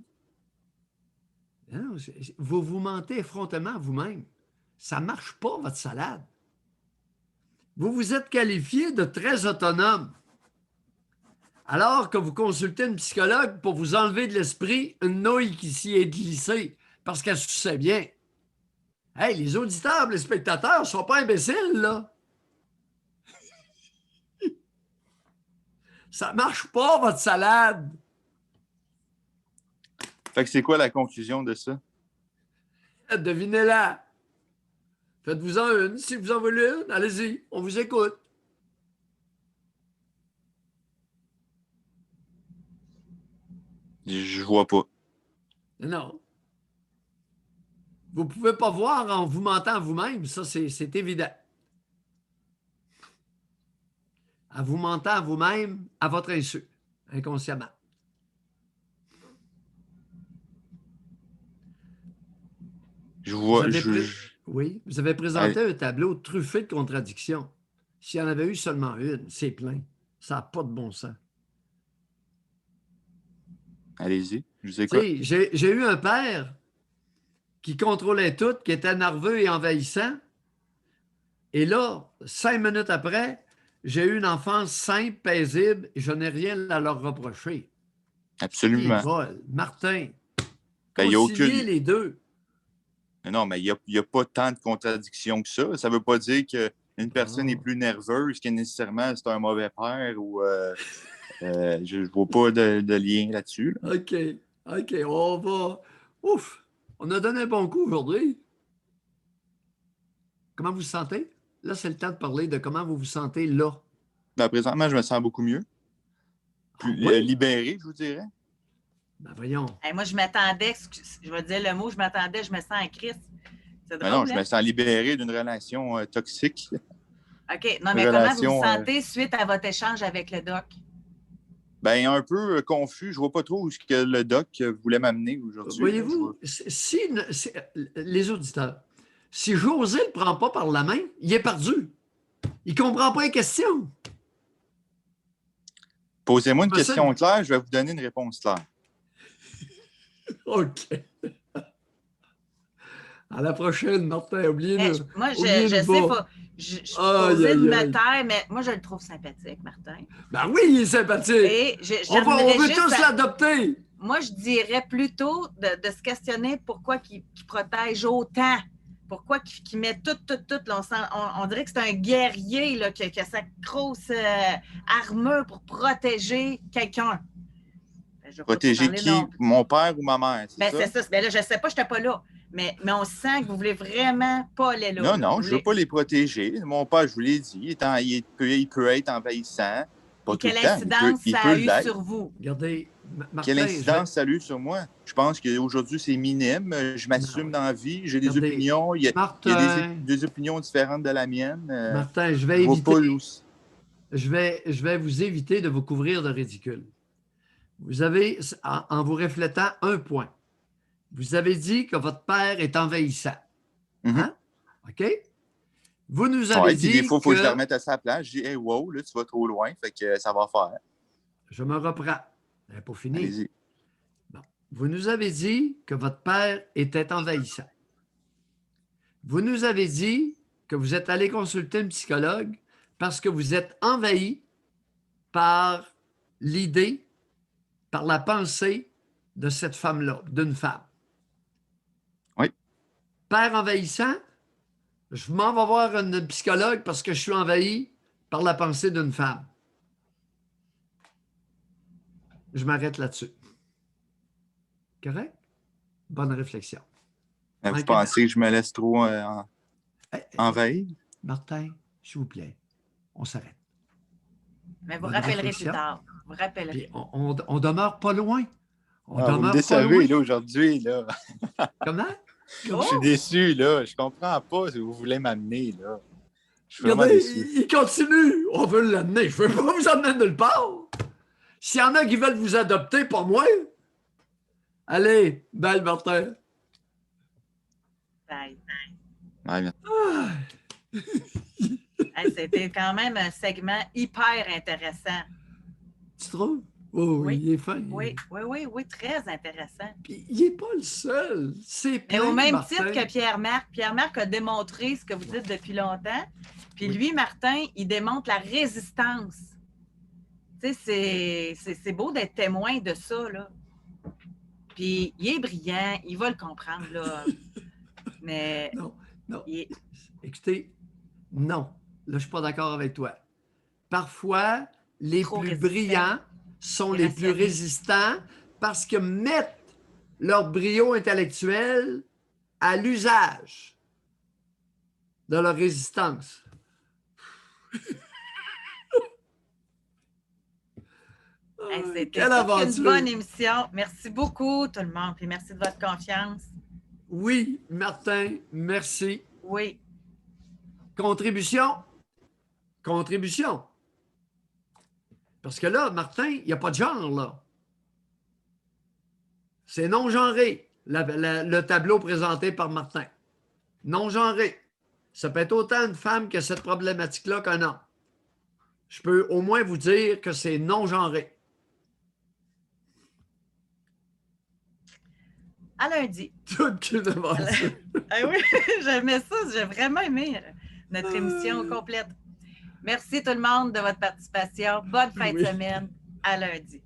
Speaker 2: Non, vous vous mentez effrontément à vous-même. Ça ne marche pas, votre salade. Vous vous êtes qualifié de très autonome. Alors que vous consultez une psychologue pour vous enlever de l'esprit une nouille qui s'y est glissée parce qu'elle suçait bien. Hey, les auditeurs, les spectateurs ne sont pas imbéciles, là. Ça ne marche pas, votre salade.
Speaker 8: Fait que c'est quoi la conclusion de ça?
Speaker 2: Devinez-la. Faites-vous-en une. Si vous en voulez une, allez-y, on vous écoute.
Speaker 8: Je vois pas.
Speaker 2: Non. Vous ne pouvez pas voir en vous mentant à vous-même, ça c'est évident. En vous mentant à vous-même, à votre insu, inconsciemment.
Speaker 8: Je vois.
Speaker 2: Oui, vous avez présenté un tableau truffé de contradictions. S'il y en avait eu seulement une, c'est plein. Ça n'a pas de bon sens.
Speaker 8: Allez-y, je vous
Speaker 2: Tu
Speaker 8: écoute.
Speaker 2: sais, j'ai eu un père qui contrôlait tout, qui était nerveux et envahissant. Et là, 5 minutes après, j'ai eu une enfance simple, paisible, et je n'ai rien à leur reprocher.
Speaker 8: Absolument.
Speaker 2: Ils volent. Martin,
Speaker 8: Ben, il y a
Speaker 2: conciliez
Speaker 8: aucune-
Speaker 2: les deux.
Speaker 8: Non, mais il n'y a pas tant de contradictions que ça. Ça ne veut pas dire qu'une personne est plus nerveuse que nécessairement c'est un mauvais père ou je ne vois pas de lien là-dessus. Là.
Speaker 2: OK, on va... Ouf, on a donné un bon coup aujourd'hui. Comment vous vous sentez? là, c'est le temps de parler de comment vous vous sentez là.
Speaker 8: Ben, présentement, je me sens beaucoup mieux. Plus
Speaker 2: oui?
Speaker 8: libéré, je vous dirais.
Speaker 2: Ben voyons.
Speaker 1: Hey, moi, je m'attendais, je vais dire le mot, je me sens en crise. C'est
Speaker 8: Ben
Speaker 1: drôle,
Speaker 8: non, je
Speaker 1: hein?
Speaker 8: me sens libéré d'une relation toxique.
Speaker 1: OK. Non, mais comment vous
Speaker 8: relation,
Speaker 1: vous sentez suite à votre échange avec le doc?
Speaker 8: Ben, un peu confus. Je vois pas trop où ce que le doc voulait m'amener aujourd'hui.
Speaker 2: Voyez-vous, si les auditeurs, si José ne le prend pas par la main, il est perdu. Il ne comprend pas les questions.
Speaker 8: Posez-moi une
Speaker 2: Ben, ça-
Speaker 8: question claire, je vais vous donner une réponse claire.
Speaker 2: OK. À la prochaine, Martin. Oubliez-le.
Speaker 1: Moi, je
Speaker 2: Oubliez-le
Speaker 1: sais pas. Je suis posée de me taire, mais moi, je le trouve sympathique, Martin.
Speaker 2: Ben oui, il est sympathique.
Speaker 1: Et
Speaker 2: On veut
Speaker 1: juste
Speaker 2: tous l'adopter.
Speaker 1: Moi, je dirais plutôt de se questionner pourquoi il protège autant. Pourquoi il met tout. Là, on dirait que c'est un guerrier là, qui a sa grosse armure pour protéger quelqu'un.
Speaker 8: Protéger qui? Mon père ou ma mère?
Speaker 1: Ben, c'est ça. Ben, là, je ne sais pas, je n'étais pas là. Mais on sent que vous voulez vraiment pas aller là.
Speaker 8: Non, je ne veux pas les protéger. Mon père, je vous l'ai dit, il peut être envahissant. Pas tout le temps.
Speaker 1: Quelle incidence ça a eu sur vous?
Speaker 2: Regardez, Martin,
Speaker 8: quelle incidence ça a eu sur moi? Je pense qu'aujourd'hui, c'est minime. Je m'assume dans la vie. J'ai des opinions. Il y a des opinions différentes de la mienne.
Speaker 2: Martin, je vais vous éviter de vous couvrir de ridicule. Vous avez, en vous reflétant, un point. Vous avez dit que votre père est envahissant. Hein? OK? Vous nous avez dit
Speaker 8: des fois, il faut que je le remette à sa place. Je dis, hey, wow, là, tu vas trop loin, fait que ça va faire.
Speaker 2: Je me reprends. Pour finir.
Speaker 8: Allez-y.
Speaker 2: Bon. Vous nous avez dit que votre père était envahissant. Vous nous avez dit que vous êtes allé consulter un psychologue parce que vous êtes envahi par l'idée, par la pensée de cette femme-là, d'une femme.
Speaker 8: Oui.
Speaker 2: Père envahissant, je m'en vais voir une psychologue parce que je suis envahi par la pensée d'une femme. Je m'arrête là-dessus. Correct? Bonne réflexion.
Speaker 8: Vous pensez que je me laisse trop envahir?
Speaker 2: Martin, s'il vous plaît, on s'arrête.
Speaker 1: Mais vous rappellerez plus tard. Vous rappellerez.
Speaker 2: Puis on demeure pas loin.
Speaker 8: Vous me décevez, là, aujourd'hui, là.
Speaker 2: Comment?
Speaker 8: Je suis déçu, là. Je comprends pas ce que vous voulez m'amener, là. Je suis vraiment
Speaker 2: Regardez,
Speaker 8: déçu.
Speaker 2: il continue. On veut l'amener. Je ne veux pas vous emmener nulle part. S'il y en a qui veulent vous adopter, pas moi. Allez, bye, Martin.
Speaker 1: Bye.
Speaker 8: Ouais,
Speaker 1: c'était quand même un segment hyper intéressant.
Speaker 2: Tu trouves? Oh, oui, il est fin.
Speaker 1: Oui, très intéressant.
Speaker 2: Puis, il n'est pas le seul. C'est plein,
Speaker 1: mais au même
Speaker 2: Martin.
Speaker 1: titre que Pierre-Marc. Pierre-Marc a démontré ce que vous dites depuis longtemps. Puis lui, Martin, il démontre la résistance. Tu sais, c'est beau d'être témoin de ça, là. Puis il est brillant, il va le comprendre, là. Mais...
Speaker 2: Non. Écoutez, non. Là, je ne suis pas d'accord avec toi. Parfois, les plus brillants sont les plus résistants parce que mettent leur brio intellectuel à l'usage de leur résistance.
Speaker 1: C'était une bonne émission. Merci beaucoup, tout le monde. Puis merci de votre confiance.
Speaker 2: Oui, Martin, merci.
Speaker 1: Oui.
Speaker 2: Contribution. Parce que là, Martin, il n'y a pas de genre, là. C'est non-genré, le tableau présenté par Martin. Non-genré. Ça peut être autant une femme qui a cette problématique-là qu'un homme. Je peux au moins vous dire que c'est non-genré.
Speaker 1: À lundi.
Speaker 2: Toute qu'une aventure.
Speaker 1: Ah oui, j'aimais ça. J'ai vraiment aimé notre émission complète. Merci tout le monde de votre participation. Bonne fin de semaine. À lundi.